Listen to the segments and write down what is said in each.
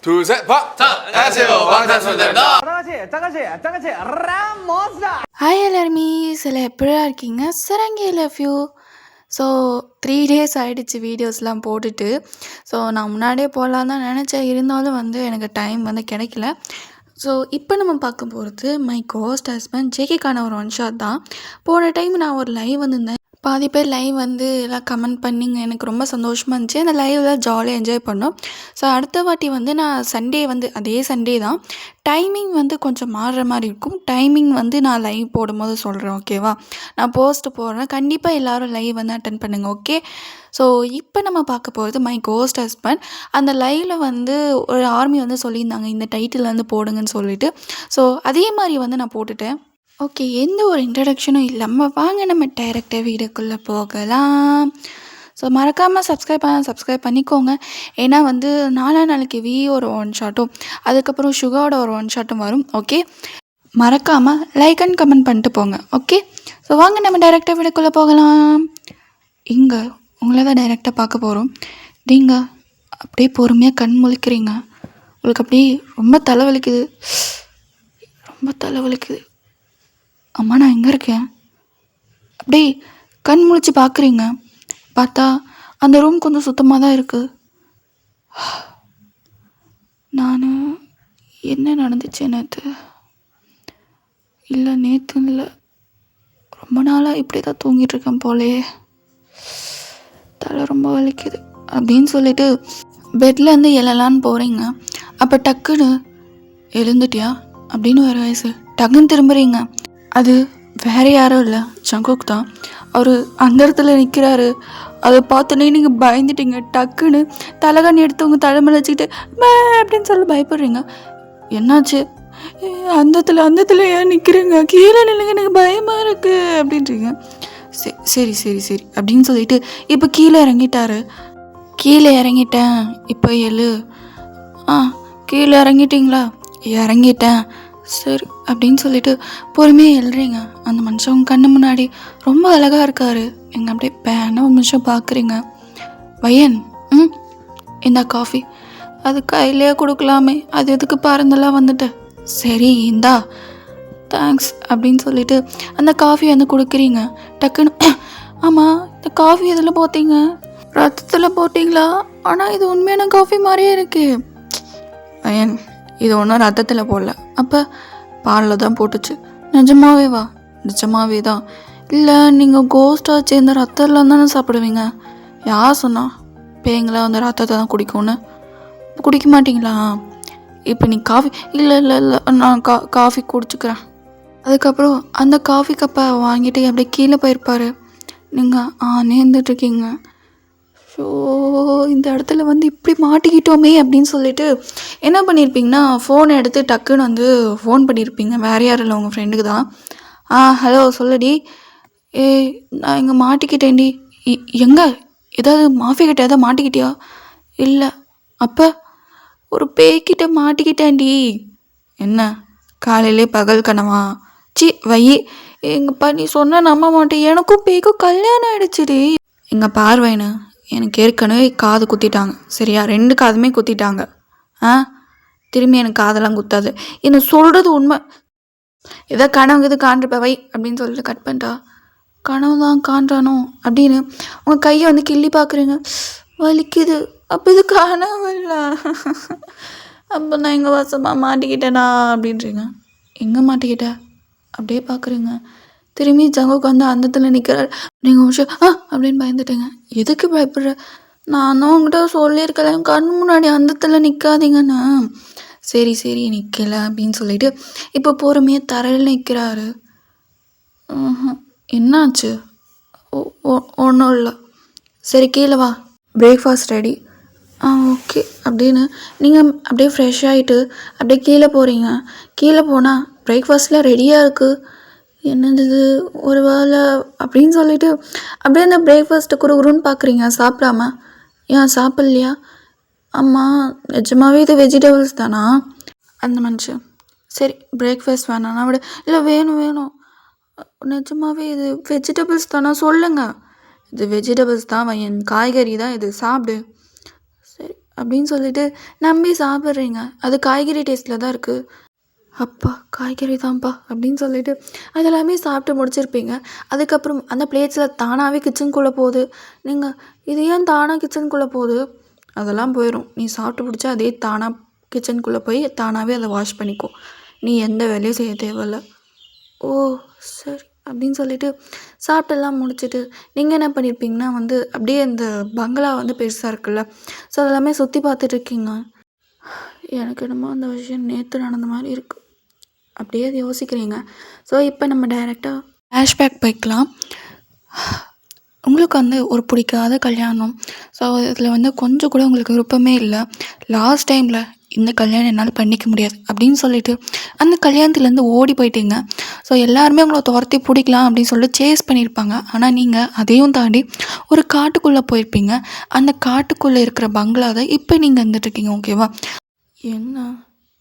둘, 셋, 박! 자, 안녕하세요. 방탄소년단입니다. Hi எல்லாருமே சில எப்படியா இருக்கீங்க sarangi love you. So 3 days ஆகிடுச்சு வீடியோஸ்லாம் போட்டுட்டு. ஸோ நான் முன்னாடியே போடலாம் தான் நினச்சேன், இருந்தாலும் எனக்கு டைம் கிடைக்கல. ஸோ இப்போ நம்ம பார்க்க போகிறது மை கோஸ்ட் ஹஸ்பண்ட் ஜேகேக்கான ஒரு ஒன் ஷாட் தான். போன டைம் நான் ஒரு லைவ் வந்திருந்தேன். பாதி பேர் லைவ் எல்லாம் கமெண்ட் பண்ணிங்க, எனக்கு ரொம்ப சந்தோஷமாக இருந்துச்சு. அந்த லைவில் ஜாலியாக என்ஜாய் பண்ணோம். ஸோ அடுத்த வாட்டி நான் சண்டே அதே சண்டே தான். டைமிங் கொஞ்சம் மாறுற மாதிரி இருக்கும். டைமிங் நான் லைவ் போடும்போது சொல்கிறேன், ஓகேவா? நான் போஸ்ட் போடுறேன், கண்டிப்பாக எல்லோரும் லைவ் அட்டன் பண்ணுங்கள், ஓகே? ஸோ இப்போ நம்ம பார்க்க போகிறது மை கோஸ்ட் ஹஸ்பண்ட். அந்த லைவில் ஒரு ஆர்மி சொல்லியிருந்தாங்க இந்த டைட்டில் போடுங்கன்னு சொல்லிட்டு. ஸோ அதே மாதிரி நான் போட்டுட்டேன். ஓகே, எந்த ஒரு இன்ட்ரடக்ஷனும் இல்லாமல் வாங்க நம்ம டைரெக்டாக வீடியோக்குள்ளே போகலாம். ஸோ மறக்காமல் சப்ஸ்கிரைப் பண்ணிக்கோங்க. ஏன்னா நாளைக்கு ஒரு ஒன் ஷாட்டும் அதுக்கப்புறம் சுகாவோட ஒரு ஒன் ஷாட்டும் வரும், ஓகே? மறக்காமல் லைக் அண்ட் கமெண்ட் பண்ணிட்டு போங்க, ஓகே? ஸோ வாங்க நம்ம டைரெக்டாக வீடியோக்குள்ளே போகலாம். இங்கே உங்களை தான் டைரெக்டாக பார்க்க போகிறோம். நீங்கள் அப்படியே பொறுமையாக கண் முழிக்கிறீங்க. உங்களுக்கு அப்படியே ரொம்ப தலைவலிக்குது. அம்மா நான் எங்கே இருக்கேன்? அப்படியே கண் முழிச்சு பார்க்குறீங்க. பார்த்தா அந்த ரூம் கொஞ்சம் சுத்தமாக தான் இருக்குது. நான் என்ன நடந்துச்சு நேற்று? நேற்று இல்லை, ரொம்ப நாளாக இப்படி தான் தூங்கிட்டுருக்கேன் போலே. தலை ரொம்ப வலிக்குது அப்படின்னு சொல்லிட்டு பெட்லேருந்து எழலான்னு போகிறீங்க. அப்போ டக்குன்னு எழுந்துட்டியா அப்படின்னு ஒரு வயசு டக்குன்னு திரும்புறீங்க. அது வேறு யாரும் இல்லை, ஜங்குக் தான். அவர் அந்த இடத்துல நிற்கிறாரு. அதை பார்த்தோன்னே நீங்கள் பயந்துட்டீங்க. டக்குன்னு தலைகாணி எடுத்து உங்கள் தலைமையில் வச்சுக்கிட்டு அப்படின்னு சொல்லி பயப்படுறீங்க. என்னாச்சு? அந்தத்தில் ஏன் நிற்கிறீங்க? கீழே நில்லுங்க, எனக்கு பயமாக இருக்குது அப்படின்றீங்க. சரி அப்படின்னு சொல்லிட்டு இப்போ கீழே இறங்கிட்டேன், இப்போ எழு. கீழே இறங்கிட்டீங்களா? இறங்கிட்டேன், சரி அப்படின்னு சொல்லிட்டு பொறுமையாக எழுறீங்க. அந்த மனுஷன் கண்ணு முன்னாடி ரொம்ப அழகாக இருக்கார். நீங்கள் அப்படியே பேன ஒரு நிமிஷம் பார்க்குறீங்க. வையன், இந்த காஃபி அது கையிலே கொடுக்கலாமே, அது எதுக்கு பாருந்தெல்லாம் வந்துட்டு. சரி இந்தா, தேங்க்ஸ் அப்படின்னு சொல்லிட்டு அந்த காஃபி கொடுக்குறீங்க. டக்குன்னு ஆமாம், இந்த காஃபி எதில் போத்தீங்க? ரத்தத்தில் போட்டிங்களா? ஆனால் இது உண்மையான காஃபி மாதிரியே இருக்குது. ஐயன், இது ஒன்றும் ரத்தத்தில் போடல, அப்போ பாலில் தான் போட்டுச்சு. நிஜமாவே வா? நிஜமாவே தான். இல்லை, நீங்கள் கோஸ்டாக சேர்ந்த ரத்தத்தில் தானே சாப்பிடுவீங்க? யார் சொன்னா? பேங்களா ரத்தத்தை தான் குடிக்கும்னு? குடிக்க மாட்டிங்களா? இப்போ நீ காஃபி இல்லை நான் காஃபி குடிச்சுக்கிறேன். அதுக்கப்புறம் அந்த காஃபி கப்பை வாங்கிட்டு அப்படியே கீழே போயிருப்பார். நீங்கள் நேர்ந்துட்டுருக்கீங்க. ஸோ இந்த இடத்துல இப்படி மாட்டிக்கிட்டோமே அப்படின்னு சொல்லிட்டு என்ன பண்ணியிருப்பீங்கன்னா, ஃபோனை எடுத்து டக்குன்னு ஃபோன் பண்ணியிருப்பீங்க. வேறு யாரும் இல்லை, உங்கள் ஃப்ரெண்டுக்கு தான். ஹலோ சொல்லுடி. நான் இங்கே மாட்டிக்கிட்டேன்டி. எங்கே? ஏதாவது மாஃபியா ஏதாவது மாட்டிக்கிட்டியா? இல்லை. அப்போ ஒரு பேய்கிட்ட மாட்டிக்கிட்டேன்டி. என்ன காலையிலே பகல் கனவா? வை எங்கப்பா, நீ சொன்ன நம்ப மாட்டேன், எனக்கும் பேய்க்கும் கல்யாணம் ஆகிடுச்சுடி. எங்கள் பார்வைன்னு எனக்கு ஏற்கனவே காது குத்திட்டாங்க, சரியா? 2 காதுமே குத்திட்டாங்க. திரும்பி எனக்கு காதெல்லாம் குத்தாது. என்ன சொல்கிறது உண்மை. ஏதோ கனவு இது காண்றப்ப வை அப்படின்னு சொல்லிட்டு கட் பண்ணிட்டா. கனவு தான் காண்றானோ அப்படின்னு உங்கள் கையை கிள்ளி பார்க்குறீங்க. வலிக்குது. அப்போ இது கனவு இல்லை. அப்போ நான் எங்கள் வசமாக மாட்டிக்கிட்டேனா அப்படின்றீங்க. எங்கே மாட்டிக்கிட்ட அப்படியே பார்க்குறீங்க. திரும்பி ஜங்குக்கு அந்தத்தில் நிற்கிறார். நீங்கள் விஷயம் அப்படின்னு பயந்துட்டேங்க. எதுக்கு பயப்படுற? நானும் உங்கள்கிட்ட சொல்லியிருக்கேன், கண் முன்னாடி அந்தத்தில் நிற்காதீங்கண்ணா. சரி நிற்கல அப்படின்னு சொல்லிட்டு இப்போ பொறுமையாக தரையில் நிற்கிறாரு. என்னாச்சு? ஒன்றும் இல்லை. சரி கீழே வா, பிரேக்ஃபாஸ்ட் ரெடி. ஓகே அப்படின்னு நீங்கள் அப்படியே ஃப்ரெஷ் ஆகிட்டு அப்படியே கீழே போகிறீங்க. கீழே போனால் பிரேக்ஃபாஸ்ட்லாம் ரெடியாக இருக்குது. என்னது ஒரு வேளை அப்படின்னு சொல்லிட்டு அப்படியே அந்த பிரேக்ஃபாஸ்ட்டு குறுன்னு பார்க்குறீங்க. சாப்பிடாம ஏன் சாப்பிட்லையா? ஆமாம், நிஜமாவே இது வெஜிடபிள்ஸ் தானா? அந்த மனுஷன் சரி பிரேக்ஃபாஸ்ட் வேணான்னா விட. இல்லை வேணும், நிஜமாவே இது வெஜிடபிள்ஸ் தானா? சொல்லுங்கள். இது வெஜிடபிள்ஸ் தான் வையன், காய்கறி தான் இது, சாப்பிடு. சரி அப்படின்னு சொல்லிட்டு நம்பி சாப்பிட்றீங்க. அது காய்கறி டேஸ்ட்டில் தான் இருக்குது. அப்பா காய்கறி தான்ப்பா அப்படின்னு சொல்லிட்டு அதெல்லாமே சாப்பிட்டு முடிச்சிருப்பீங்க. அதுக்கப்புறம் அந்த பிளேட்ஸில் தானாகவே கிச்சனுக்குள்ளே போகுது. நீங்கள் இது ஏன் தானாக கிச்சனுக்குள்ளே போகுது? அதெல்லாம் போயிடும். நீ சாப்பிட்டு பிடிச்சா அதே தானாக கிச்சனுக்குள்ளே போய் தானாகவே அதை வாஷ் பண்ணிக்கோ. நீ எந்த வேலையும் செய்ய தேவையில்ல. ஓ சரி அப்படின்னு சொல்லிட்டு சாப்பிட்டெல்லாம் முடிச்சுட்டு நீங்கள் என்ன பண்ணியிருப்பீங்கன்னா அப்படியே இந்த பங்களா பெருசாக இருக்குல்ல, ஸோ அதெல்லாமே சுற்றி பார்த்துட்டு இருக்கீங்க. எனக்கு என்னமோ அந்த விஷயம் நேற்று நடந்த மாதிரி இருக்குது அப்படியே அது யோசிக்கிறீங்க. ஸோ இப்போ நம்ம டைரெக்டாக ஃப்ளாஷ்பேக் போய்க்கலாம். உங்களுக்கு ஒரு பிடிக்காத கல்யாணம். ஸோ இதில் கொஞ்சம் கூட உங்களுக்கு விருப்பமே இல்லை. லாஸ்ட் டைமில் இந்த கல்யாணம் என்னால் பண்ணிக்க முடியாது அப்படின்னு சொல்லிட்டு அந்த கல்யாணத்துலேருந்து ஓடி போயிட்டீங்க. ஸோ எல்லாருமே உங்களை துரத்தி பிடிக்கலாம் அப்படின்னு சொல்லிட்டு சேஸ் பண்ணியிருப்பாங்க. ஆனால் நீங்கள் அதையும் தாண்டி ஒரு காட்டுக்குள்ளே போயிருப்பீங்க. அந்த காட்டுக்குள்ளே இருக்கிற பங்களாவை இப்போ நீங்கள் இருந்துட்டுருக்கீங்க. ஓகேவா? என்ன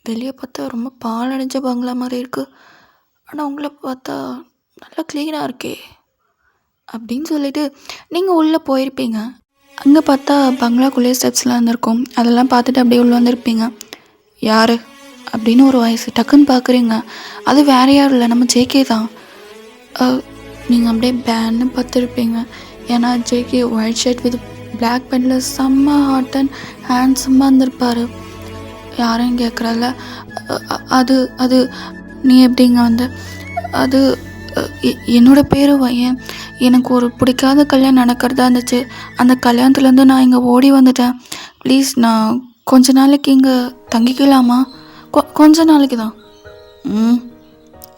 வெளியே பார்த்தா ரொம்ப பாழடைஞ்ச பங்களா மாதிரி இருக்குது, ஆனால் உங்களை பார்த்தா நல்லா க்ளீனாக இருக்கே அப்படின்னு சொல்லிட்டு நீங்கள் உள்ளே போயிருப்பீங்க. அங்கே பார்த்தா பங்களாக்குள்ளேயே ஸ்டெப்ஸ்லாம் இருந்திருக்கும். அதெல்லாம் பார்த்துட்டு அப்படியே உள்ளே வந்திருப்பீங்க. யார் அப்படின்னு ஒரு வயசு டக்குன்னு பார்க்குறீங்க. அது வேறு யாரும் இல்லை, நம்ம ஜேகே தான். நீங்கள் அப்படியே பேன்னு பார்த்துருப்பீங்க. ஏன்னா JK white shirt with black பேண்டில் செம்ம ஹாட் அண்ட் ஹேண்ட்ஸமாக இருந்திருப்பார். யாரும் கேட்குறல அது அது நீ எப்படிங்க அது என்னோடய பேர் வையன். எனக்கு ஒரு பிடிக்காத கல்யாணம் நடக்கிறதா இருந்துச்சு. அந்த கல்யாணத்துலேருந்து நான் இங்கே ஓடி வந்துட்டேன். ப்ளீஸ் நான் கொஞ்ச நாளைக்கு இங்கே தங்கிக்கலாமா? கொஞ்ச நாளைக்கு தான்.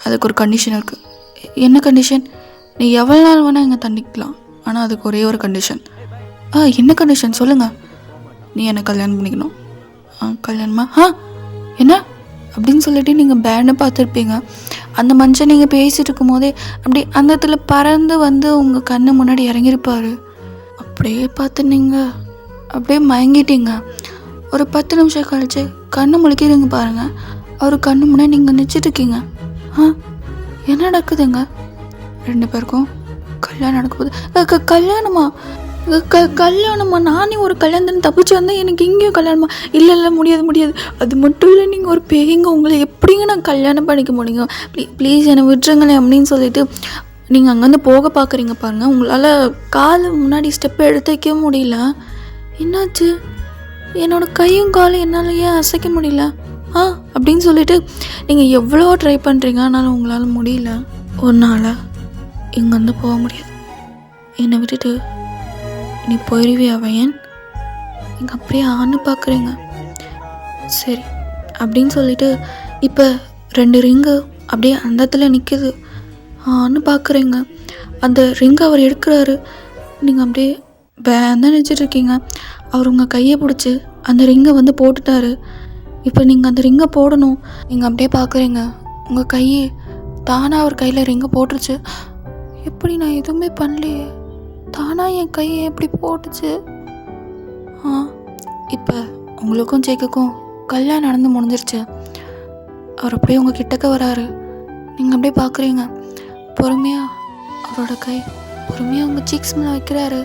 அதுக்கு ஒரு கண்டிஷன் இருக்குது. என்ன கண்டிஷன்? நீ எவ்வளோ நாள் வேணால் இங்கே தங்கிக்கலாம், ஆனால் அதுக்கு ஒரே ஒரு கண்டிஷன். என்ன கண்டிஷன் சொல்லுங்கள். நீ என்னை கல்யாணம் பண்ணிக்கணும். கல்யாணமா? என்ன அப்படின்னு சொல்லிட்டு நீங்கள் பேனை பார்த்துருப்பீங்க. அந்த மனுஷன் நீங்கள் பேசிகிட்டு இருக்கும் போதே அப்படி அந்த இடத்துல பறந்து உங்கள் கண்ணு முன்னாடி இறங்கியிருப்பார். அப்படியே பார்த்து நீங்கள் அப்படியே மயங்கிட்டீங்க. ஒரு 10 நிமிஷம் கழிச்சு கண்ணு முழிக்கிறீங்க பாருங்கள். அவர் கண்ணு முன்னாடி நீங்கள் நினச்சிட்ருக்கீங்க. என்ன நடக்குதுங்க? 2 பேருக்கும் கல்யாணம் நடக்குது. கல்யாணமா? கல்யாணமா? நானே ஒரு கல்யாணத்துன்னு தப்பிச்சு வந்தேன், எனக்கு இங்கேயும் கல்யாணமா? இல்லை முடியாது. அது மட்டும் இல்லை, நீங்கள் ஒரு பேய்ங்க, உங்களை எப்படிங்க நான் கல்யாணம் பண்ணிக்க முடியுங்க? ப்ளீஸ் என்னை விட்டுருங்களேன் அப்படின்னு சொல்லிட்டு நீங்கள் அங்கேருந்து போக பார்க்குறீங்க பாருங்கள். உங்களால் காலை முன்னாடி ஸ்டெப் எடுத்து வைக்க முடியல. என்னாச்சு? என்னோடய கையும் காலும் என்னால் ஏன் அசைக்க முடியல அப்படின்னு சொல்லிட்டு நீங்கள் எவ்வளோ ட்ரை பண்ணுறீங்க, ஆனாலும் உங்களால் முடியல. ஒரு நாள் இங்கேருந்து போக முடியாது. என்னை விட்டுட்டு நீ போயிடுவியா வையன்? நீங்கள் அப்படியே ஆன்னு பார்க்குறீங்க. சரி அப்படின்னு சொல்லிட்டு இப்போ 2 ரிங்கு அப்படியே அந்த இடத்துல நிற்கிது. ஆன்னு பார்க்குறீங்க. அந்த ரிங்கை அவர் எடுக்கிறாரு. நீங்கள் அப்படியே பேந்தான் நினச்சிட்ருக்கீங்க. அவர் உங்கள் கையை பிடிச்சி அந்த ரிங்கை போட்டுட்டாரு. இப்போ நீங்கள் அந்த ரிங்கை போடணும். நீங்கள் அப்படியே பார்க்குறீங்க. உங்கள் கையை தானாக அவர் கையில் ரிங்கை போட்டுருச்சு. எப்படி நான் எதுவுமே பண்ணலையே, தானாக என் கையை எப்படி போட்டுச்சு? இப்போ உங்களுக்கும் ஜேக்குக்கும் கல்யாணம் நடந்து முடிஞ்சிருச்சு. அவர் அப்படியே உங்கள் கிட்டக்க வராரு. நீங்கள் அப்படியே பார்க்குறீங்க. பொறுமையாக அவரோட கை பொறுமையாக உங்கள் சீக்ஸ் மேலே வைக்கிறாரு.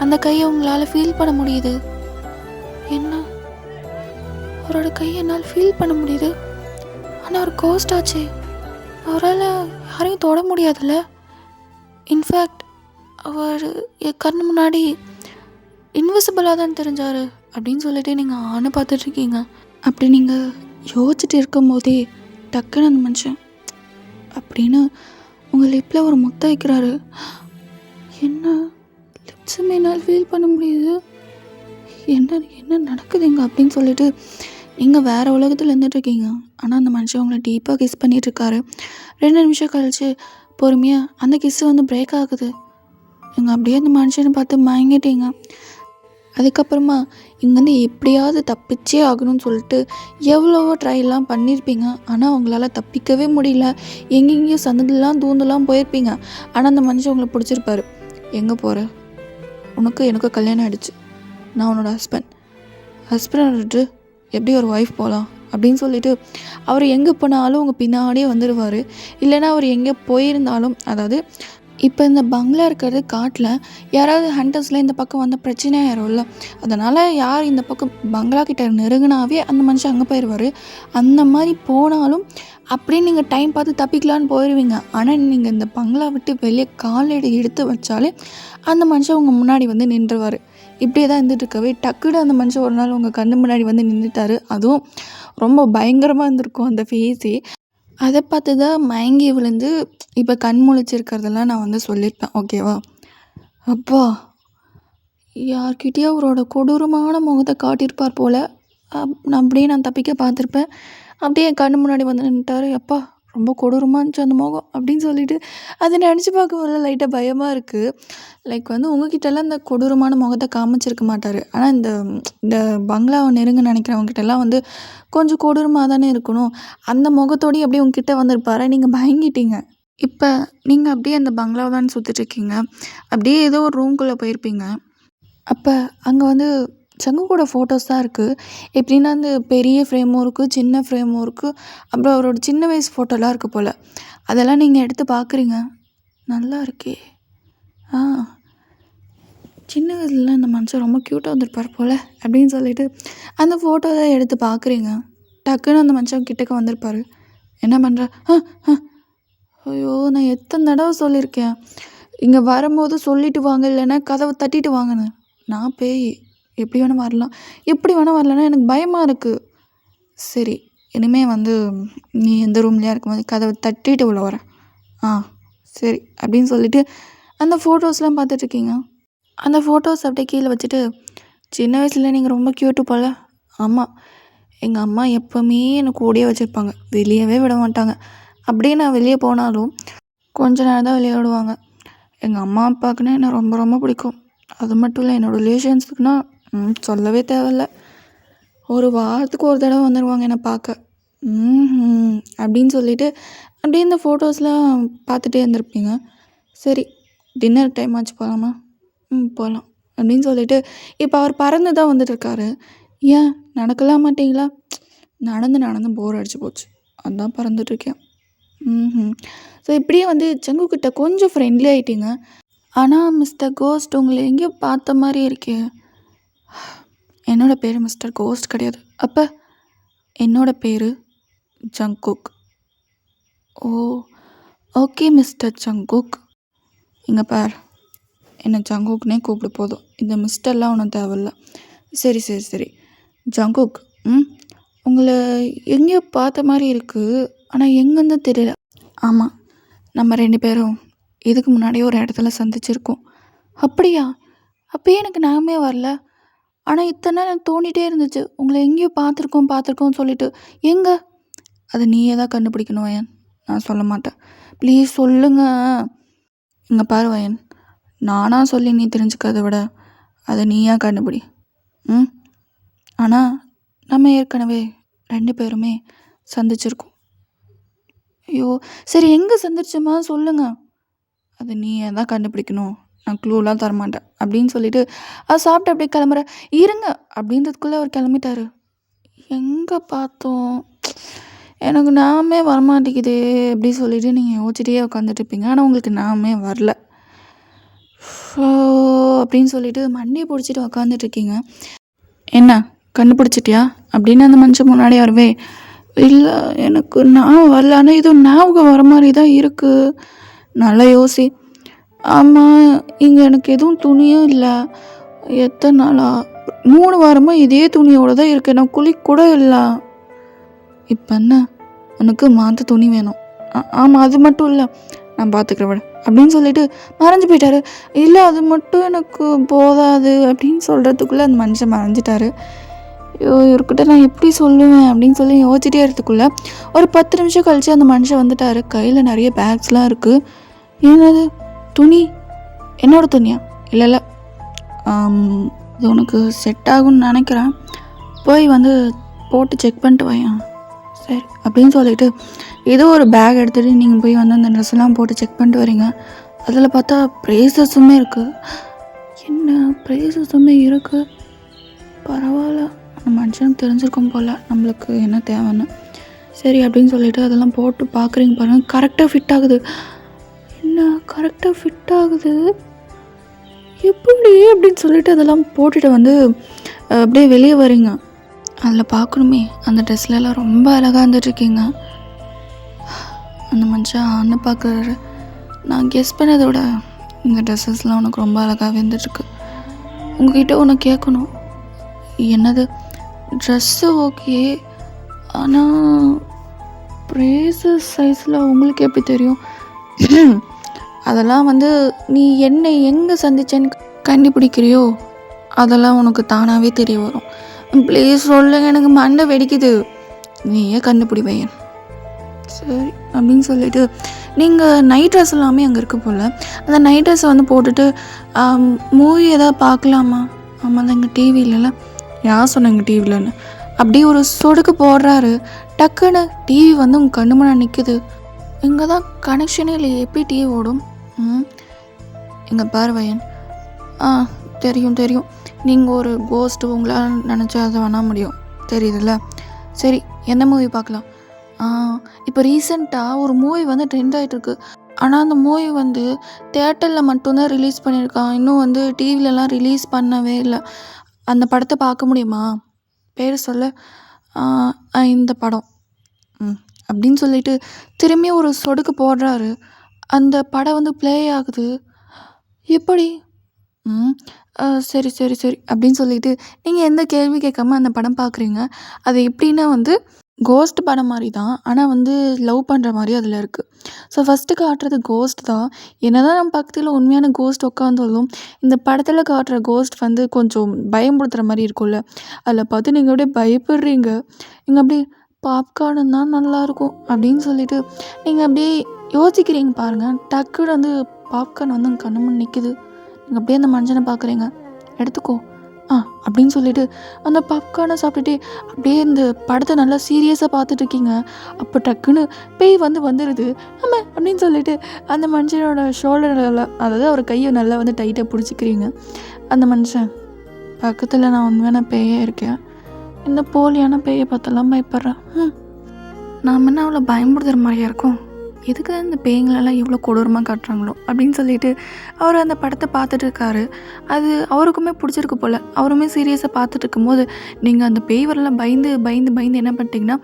அந்த கையை உங்களால் ஃபீல் பண்ண முடியுது. என்ன? அவரோட கையை என்னால் ஃபீல் பண்ண முடியுது. ஆனால் அவர் கோஸ்ட் ஆச்சு, அவரால் யாரையும் தொட முடியாதுல்ல. இன்ஃபேக்ட் அவர் என் கண்ணு முன்னாடி இன்விசிபிளாக தான் தெரிஞ்சார் அப்படின்னு சொல்லிட்டு நீங்கள் ஆனை பார்த்துட்ருக்கீங்க. அப்படி நீங்கள் யோசிச்சுட்டு இருக்கும் போதே டக்குன்னு அந்த மனுஷன் அப்படின்னு உங்கள் லிப்பில் ஒரு முத்தம் வைக்கிறாரு. என்ன? லிப்ஸுமே என்னால் ஃபீல் பண்ண முடியுது. என்ன நடக்குதுங்க அப்படின்னு சொல்லிட்டு நீங்கள் வேறு உலகத்தில் இருந்துகிட்ருக்கீங்க. ஆனால் அந்த மனுஷன் உங்களை டீப்பாக கிஸ் பண்ணிகிட்ருக்காரு. 2 நிமிஷம் கழிச்சு பொறுமையாக அந்த கிஸ்ஸு பிரேக் ஆகுது. நீங்கள் அப்படியே அந்த மனுஷனை பார்த்து மயங்கிட்டீங்க. அதுக்கப்புறமா இங்கேருந்து எப்படியாவது தப்பிச்சே ஆகணும்னு சொல்லிட்டு எவ்வளவோ ட்ரைலாம் பண்ணியிருப்பீங்க. ஆனால் உங்களால் தப்பிக்கவே முடியல. எங்கெங்கேயும் சந்தெல்லாம் தூந்தெல்லாம் போயிருப்பீங்க. ஆனால் அந்த மனுஷன் உங்களை பிடிச்சிருப்பாரு. எங்கே போகிற? எனக்கு கல்யாணம் ஆகிடுச்சு, நான் உன்னோட ஹஸ்பண்டை விட்டு எப்படி ஒரு ஒய்ஃப் போகலாம் அப்படின்னு சொல்லிட்டு அவர் எங்கே போனாலும் உங்கள் பின்னாடியே வந்துடுவார். இல்லைன்னா அவர் எங்கே போயிருந்தாலும், அதாவது இப்போ இந்த பங்களா இருக்கிறது காட்டில். யாராவது ஹண்டர்ஸில் இந்த பக்கம் வந்த பிரச்சனை ஆயிரும்ல. அதனால் யார் இந்த பக்கம் பங்களா கிட்ட நெருங்கினாவே அந்த மனுஷன் அங்கே போயிடுவார். அந்த மாதிரி போனாலும் அப்படியே நீங்கள் டைம் பார்த்து தப்பிக்கலான்னு போயிடுவீங்க. ஆனால் நீங்கள் இந்த பங்களா விட்டு வெளியே காலடி எடுத்து வச்சாலே அந்த மனுஷன் உங்கள் முன்னாடி வந்து நின்றுவார். இப்படியே தான் இருந்துட்டு இருக்கவே டக்குன்னு அந்த மனுஷன் ஒரு நாள் உங்கள் கண்ணு முன்னாடி வந்து நின்றுட்டாரு. அதுவும் ரொம்ப பயங்கரமாக இருந்திருக்கும் அந்த ஃபேஸே. அதை பார்த்து தான் மயங்கி விழுந்து இப்போ கண் முழிச்சிருக்கிறதெல்லாம் நான் வந்து சொல்லியிருப்பேன். ஓகேவா? அப்பா, யார்கிட்டயோ அவரோட கொடூரமான முகத்தை காட்டியிருப்பார் போல். நான் தப்பிக்க பார்த்துருப்பேன். அப்படியே என் கண்ணு முன்னாடி வந்து நின்றுட்டாரு. அப்பா, ரொம்ப கொடூரமாக இருந்துச்சு அந்த முகம் அப்படின்னு சொல்லிட்டு அதை நினச்சி பார்க்க வரல. லைட்டாக பயமாக இருக்குது. லைக் வந்து உங்ககிட்டலாம் இந்த கொடூரமான முகத்தை காமிச்சிருக்க மாட்டார். ஆனால் இந்த பங்களாவை நெருங்க நினைக்கிறவங்ககிட்டலாம் வந்து கொஞ்சம் கொடூரமாக தானே இருக்கணும். அந்த முகத்தோடய அப்படியே உங்ககிட்ட வந்திருப்பாரு. நீங்கள் பயங்கிட்டீங்க. இப்போ நீங்கள் அப்படியே அந்த பங்களாவை தான் சுற்றிட்டுருக்கீங்க. அப்படியே ஏதோ ஒரு ரூம்குள்ளே போயிருப்பீங்க. அப்போ அங்கே வந்து சங்குக்கோட ஃபோட்டோஸ் தான் இருக்குது. எப்படின்னா அந்த பெரிய ஃப்ரேமும் இருக்குது, சின்ன ஃப்ரேமும் இருக்குது. அப்புறம் அவரோட சின்ன வயசு ஃபோட்டோலாம் இருக்குது போல். அதெல்லாம் நீங்கள் எடுத்து பார்க்குறீங்க. நல்லா இருக்கே. சின்ன வயசுல இந்த மனுஷன் ரொம்ப க்யூட்டாக வந்திருப்பார் போல் அப்படின்னு சொல்லிட்டு அந்த ஃபோட்டோ தான் எடுத்து பார்க்குறீங்க. டக்குன்னு அந்த மனுஷன் கிட்டக்க வந்திருப்பார். என்ன பண்ணுற? ஐயோ, நான் எத்தனை தடவை சொல்லியிருக்கேன், இங்கே வரும்போது சொல்லிட்டு வாங்க, இல்லைன்னா கதவை தட்டிட்டு வாங்கன்னு. நான் பேய், எப்படி வேணால் வரலாம், எப்படி வேணால் வரலன்னா எனக்கு பயமாக இருக்குது. சரி, இனிமேல் வந்து நீ எந்த ரூம்லேயா இருக்கும்போது கதவை தட்டிட்டு உள்ள வர. சரி அப்படின்னு சொல்லிட்டு அந்த ஃபோட்டோஸ்லாம் பார்த்துட்ருக்கீங்க. அந்த ஃபோட்டோஸ் அப்படியே கீழே வச்சுட்டு, சின்ன வயசில் நீங்கள் ரொம்ப க்யூட்டு போல். ஆமாம், எங்கள் அம்மா எப்போவுமே என்னை கூடயே வச்சுருப்பாங்க, வெளியவே விட மாட்டாங்க. அப்படியே நான் வெளியே போனாலும் கொஞ்ச நேரம் தான் வெளியே விடுவாங்க. எங்கள் அம்மா அப்பாவுக்குன்னா என்னை ரொம்ப ரொம்ப பிடிக்கும். அது மட்டும் இல்லை, என்னோடய ரிலேஷன்ஸுக்குன்னா சொல்லவே தேவையில்ல. ஒரு வாரத்துக்கு ஒரு தடவை வந்துடுவாங்க என்னை பார்க்க. அப்படின்னு சொல்லிட்டு அப்படியே இந்த ஃபோட்டோஸ்லாம் பார்த்துட்டே இருந்திருப்பீங்க. சரி, டின்னர் டைம் ஆச்சு, போகலாமா? போகலாம் அப்படின்னு சொல்லிட்டு இப்போ அவர் பறந்து தான் வந்துட்டுருக்காரு. ஏன் நடக்கலாம் மாட்டிங்களா? நடந்து நடந்து போர் அடிச்சு போச்சு, அதான் பறந்துட்டுருக்கேன். ஸோ இப்படியே வந்து சங்குக்கிட்ட கொஞ்சம் ஃப்ரெண்ட்லி ஆகிட்டீங்க. ஆனால் மிஸ்டர் கோஸ்ட், உங்களை எங்கேயோ பார்த்த மாதிரி இருக்கே. என்னோடய பேர் மிஸ்டர் கோஸ்ட் கிடையாது. அப்போ என்னோடய பேர் ஜங்குக். ஓ, ஓகே மிஸ்டர் ஜங்குக். இங்கே பார், என்னை ஜங்குக்னே கூப்பிடு போதும், இந்த மிஸ்டர்லாம் ஒன்றும் தேவையில்ல. சரி சரி சரி ஜங்குக், உங்களை எங்கேயோ பார்த்த மாதிரி இருக்குது, ஆனால் எங்கேருந்து தெரியல. ஆமாம், நம்ம 2 பேரும் இதுக்கு முன்னாடியே ஒரு இடத்துல சந்திச்சிருக்கோம். அப்படியா? அப்போயே எனக்கு ஞாபகமே வரல. ஆனால் இத்தனை நாள் எனக்கு தோண்டிகிட்டே இருந்துச்சு, உங்களை எங்கேயோ பார்த்துருக்கோன்னு சொல்லிட்டு. எங்கே? அதை நீயே தான் கண்டுபிடிக்கணும் வயன், நான் சொல்ல மாட்டேன். ப்ளீஸ் சொல்லுங்க. இங்கே பாரு வயன், நானாக சொல்லி நீ தெரிஞ்சுக்கிறத விட அதை நீயா கண்டுபிடி. ஆனால் நம்ம ஏற்கனவே 2 பேருமே சந்திச்சிருக்கோம். ஐயோ, சரி எங்கே சந்திச்சோமா சொல்லுங்க. அதை நீயே தான் கண்டுபிடிக்கணும், நான் க்ளூலாம் தரமாட்டேன் அப்படின்னு சொல்லிட்டு அதை சாப்பிட்டு அப்படியே கிளம்புற. இருங்க அப்படின்றதுக்குள்ளே அவர் கிளம்பிட்டாரு. எங்கே பார்த்தோம், எனக்கு நாமே வரமாட்டேங்குது அப்படி சொல்லிட்டு நீங்கள் யோசிச்சிட்டே உட்காந்துட்டு இருப்பீங்க. ஆனால் உங்களுக்கு நாமே வரல அப்படின்னு சொல்லிட்டு மண்டையை பிடிச்சிட்டு உக்காந்துட்ருக்கீங்க. என்ன கண்டுபிடிச்சிட்டியா அப்படின்னு அந்த மனுஷன் முன்னாடி வரவே, இல்லை எனக்கு நான் வரல, ஆனால் இது ஞாபகம் வர மாதிரி தான் இருக்குது, நல்லா யோசி. ஆமாம், இங்கே எனக்கு எதுவும் துணியும் இல்லை, எத்தனை நாளா 3 வாரமாக இதே துணியோடு தான் இருக்குது, நான் குளிக்கூட இல்லை. இப்போ என்ன, உனக்கு மாற்ற துணி வேணும்? ஆமாம், அது மட்டும் இல்லை, நான் பார்த்துக்கிறேன் விட அப்படின்னு சொல்லிட்டு மறைஞ்சு போயிட்டாரு. இல்லை அது மட்டும் எனக்கு போதாது அப்படின்னு சொல்கிறதுக்குள்ளே அந்த மனுஷன் மறைஞ்சிட்டாரு. ஐயோ, இவர்கிட்ட நான் எப்படி சொல்லுவேன் அப்படின்னு சொல்லி யோசிச்சிட்டே இருக்கிறதுக்குள்ளே ஒரு 10 நிமிஷம் கழித்து அந்த மனுஷன் வந்துட்டார். கையில் நிறைய பேக்ஸ்லாம் இருக்குது. என்னது துணி? என்னோட துணியா? இல்லை இது உனக்கு செட் ஆகும்னு நினைக்கிறேன், போய் வந்து போட்டு செக் பண்ணிட்டு வாயேன். சரி அப்படின்னு சொல்லிட்டு ஏதோ ஒரு பேக் எடுத்துகிட்டு நீங்கள் போய் வந்து அந்த ட்ரெஸ்ஸெல்லாம் போட்டு செக் பண்ணிட்டு வரீங்க. அதில் பார்த்தா ப்ரேசஸுமே இருக்குது. என்ன ப்ரேசஸுமே இருக்குது? பரவாயில்ல, அந்த மனுஷனுக்கு தெரிஞ்சிருக்கும் போல் நம்மளுக்கு என்ன தேவைன்னு. சரி அப்படின்னு சொல்லிட்டு அதெல்லாம் போட்டு பார்க்குறீங்க பாருங்கள், கரெக்டாக ஃபிட் ஆகுது. என்ன என்ன கரெக்டாக ஃபிட் ஆகுது, எப்படி அப்படின்னு சொல்லிட்டு அதெல்லாம் போட்டுட்டு வந்து அப்படியே வெளியே வரீங்க. அதில் பார்க்கணுமே அந்த ட்ரெஸ்லலாம் ரொம்ப அழகாக இருந்துட்டுருக்கீங்க. அந்த மனுஷன் ஆன்னு பார்க்குறாரு. நான் கெஸ் பண்ணதோட இந்த ட்ரெஸ்ஸஸ்லாம் உனக்கு ரொம்ப அழகாகவே இருந்துட்டுருக்கு. உங்ககிட்ட ஒன்று கேட்கணும். என்னது? ட்ரெஸ்ஸு ஓகே, ஆனால் ப்ரேசஸ் சைஸில் உங்களுக்கு எப்படி தெரியும்? அதெல்லாம் வந்து நீ என்னை எங்கே சந்திச்சேன்னு கண்டுபிடிக்கிறியோ அதெல்லாம் உனக்கு தானாகவே தெரிய வரும். ப்ளீஸ் சொல்லுங்க, எனக்கு மண்டை வெடிக்குது. நீயே கண்டுபிடிப்பேன். சரி அப்படின்னு சொல்லிட்டு நீங்கள் நைட் ட்ரெஸ் எல்லாமே அங்கே இருக்க போல். அந்த நைட் ட்ரெஸ்ஸை வந்து போட்டுட்டு மூவி எதாவது பார்க்கலாமா? ஆமாம் தான் எங்கள் டிவியிலலாம். யார் சொன்னாங்க டிவிலன்னு? அப்படியே ஒரு சொடுக்கு போடுறாரு. டக்குன்னு டிவி வந்து உங்கள் கண்ணு முன்னாடி நிற்குது. இங்கே தான் கனெக்ஷனே இல்லை, எப்படி டிவி ஓடும்? எங்கே பார்வையன்? தெரியும் தெரியும், நீங்கள் ஒரு கோஸ்ட்டு, உங்களால் நினச்சா அதை வேணா முடியும், தெரியுதுல்ல. சரி, எந்த மூவி பார்க்கலாம்? இப்போ ரீசெண்டாக ஒரு மூவி வந்து ட்ரெண்ட் ஆகிட்டுருக்கு. ஆனால் அந்த மூவி வந்து தேட்டரில் மட்டும்தான் ரிலீஸ் பண்ணியிருக்கான், இன்னும் வந்து டிவிலலாம் ரிலீஸ் பண்ணவே இல்லை. அந்த படத்தை பார்க்க முடியுமா? பேர் சொல்ல. இந்த படம் அப்படின்னு சொல்லிட்டு திரும்பி ஒரு சொடுக்கு போடுறாரு. அந்த படம் வந்து ப்ளே ஆகுது. எப்படி? சரி சரி சரி அப்படின்னு சொல்லிட்டு நீங்கள் எந்த கேள்வி கேட்காம அந்த படம் பார்க்குறீங்க. அது எப்படின்னா வந்து கோஸ்ட் படம் மாதிரி தான், ஆனால் வந்து லவ் பண்ணுற மாதிரி அதில் இருக்குது. ஸோ ஃபஸ்ட்டு காட்டுறது கோஸ்ட் தான். என்ன தான் நம்ம பக்கத்தில் உண்மையான கோஸ்ட் உட்காந்தாலும் இந்த படத்தில் காட்டுற கோஸ்ட் வந்து கொஞ்சம் பயம்படுத்துகிற மாதிரி இருக்கும்ல, அதில் பார்த்து நீங்கள் அப்படியே பயப்படுறீங்க. நீங்கள் அப்படியே பாப்கார்ன் தான் நல்லாயிருக்கும் அப்படின்னு சொல்லிட்டு நீங்கள் அப்படியே யோசிக்கிறீங்க பாருங்கள். டக்குன்னு வந்து பாப்கார்ன் வந்து உங்கள் கண்ணு முன் நிற்குது. நீங்கள் அப்படியே அந்த மனுஷனை பார்க்குறீங்க. எடுத்துக்கோ அப்படின்னு சொல்லிட்டு அந்த பாப்கார்னை சாப்பிட்டுட்டே அப்படியே இந்த படத்தை நல்லா சீரியஸாக பார்த்துட்ருக்கீங்க. அப்போ டக்குன்னு பேய் வந்துடுது. ஆமாம் அப்படின்னு சொல்லிட்டு அந்த மனுஷனோட ஷோல்டரில், அதாவது அவர் கையை நல்லா வந்து டைட்டாக பிடிச்சிக்கிறீங்க. அந்த மனுஷன் பக்கத்தில், நான் உண்மையான பேயே இருக்கேன், இந்த போலியான பேயை பார்த்தெல்லாம் பயப்படுறேன். நாம் என்ன அவ்வளோ பயன்படுத்துகிற மாதிரியா இருக்கும்? எதுக்கு தான் இந்த பேய்களெல்லாம் இவ்வளோ கொடூரமாக காட்டுறாங்களோ அப்படின்னு சொல்லிட்டு அவர் அந்த படத்தை பார்த்துட்டு இருக்காரு. அது அவருக்குமே பிடிச்சிருக்கு போல். அவருமே சீரியஸாக பார்த்துட்டு இருக்கும்போது நீங்கள் அந்த பேய் வரலாம் பயந்து பயந்து பயந்து என்ன பண்ணிட்டீங்கன்னா,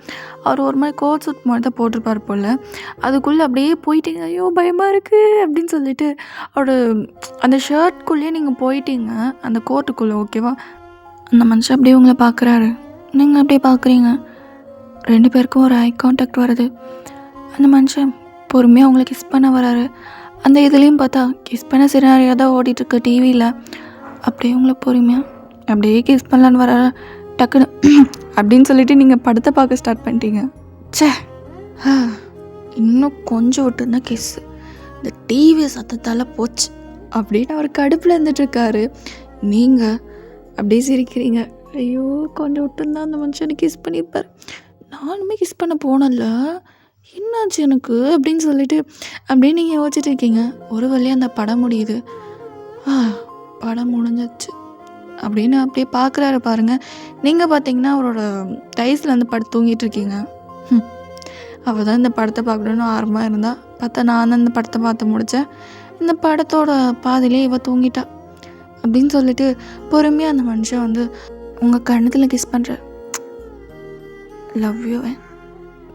அவர் ஒரு மாதிரி கோட் சூட் மாதிரி தான் போட்டிருப்பார் போல். அதுக்குள்ளே அப்படியே போயிட்டீங்க. ஐயோ பயமாக இருக்குது அப்படின்னு சொல்லிட்டு அவரோட அந்த ஷர்ட்குள்ளேயே நீங்கள் போயிட்டீங்க, அந்த கோட்டுக்குள்ளே. ஓகேவா? அந்த மனுஷன் அப்படியே உங்களை பார்க்குறாரு, நீங்கள் அப்படியே பார்க்குறீங்க. 2 பேருக்கும் ஒரு ஐ கான்டாக்ட் வருது. அந்த மனுஷன் பொறுமையாக அவங்கள கிஸ் பண்ண வராரு. அந்த இதுலேயும் பார்த்தா கிஸ் பண்ண சினாரியாக தான் ஓடிட்டுருக்கு டிவியில். அப்படியே உங்களை பொறுமையாக அப்படியே கிஸ் பண்ணலான்னு வராரு. டக்குன்னு அப்படின்னு சொல்லிட்டு நீங்கள் படத்தை பார்க்க ஸ்டார்ட் பண்ணிட்டீங்க. சே, இன்னும் கொஞ்சம் விட்டுருந்தா கிஸ்ஸு, இந்த டிவி சத்தத்தால் போச்சு அப்படின்னு அவர் கடுப்பில் இருந்துட்டுருக்காரு. நீங்கள் அப்படியே சிரிக்கிறீங்க. ஐயோ கொஞ்சம் விட்டுருந்தா அந்த மனுஷனை கிஸ் பண்ணியிருப்பார், நானுமே கிஸ் பண்ண போனல, என்னாச்சு எனக்கு அப்படின்னு சொல்லிட்டு அப்படியே நீங்கள் யோசிச்சுட்டு இருக்கீங்க. ஒரு வழியாக அந்த படம் முடியுது. படம் முடிஞ்சிச்சு அப்படின்னு அப்படியே பார்க்குறாரு பாருங்கள். நீங்கள் பார்த்தீங்கன்னா அவரோட டைஸில் வந்து படுத்து தூங்கிட்டு இருக்கீங்க. அவள் தான் இந்த படத்தை பார்க்கணுன்னு ஆர்வமாக இருந்தா, பார்த்தா நான் தான் இந்த படத்தை பார்த்து முடித்தேன். இந்த படத்தோட பாதியிலே இவ தூங்கிட்டா அப்படின்னு சொல்லிட்டு பொறுமையாக அந்த மனுஷன் வந்து உங்கள் கண்ணத்தில் கிஸ் பண்ணுற. Love you.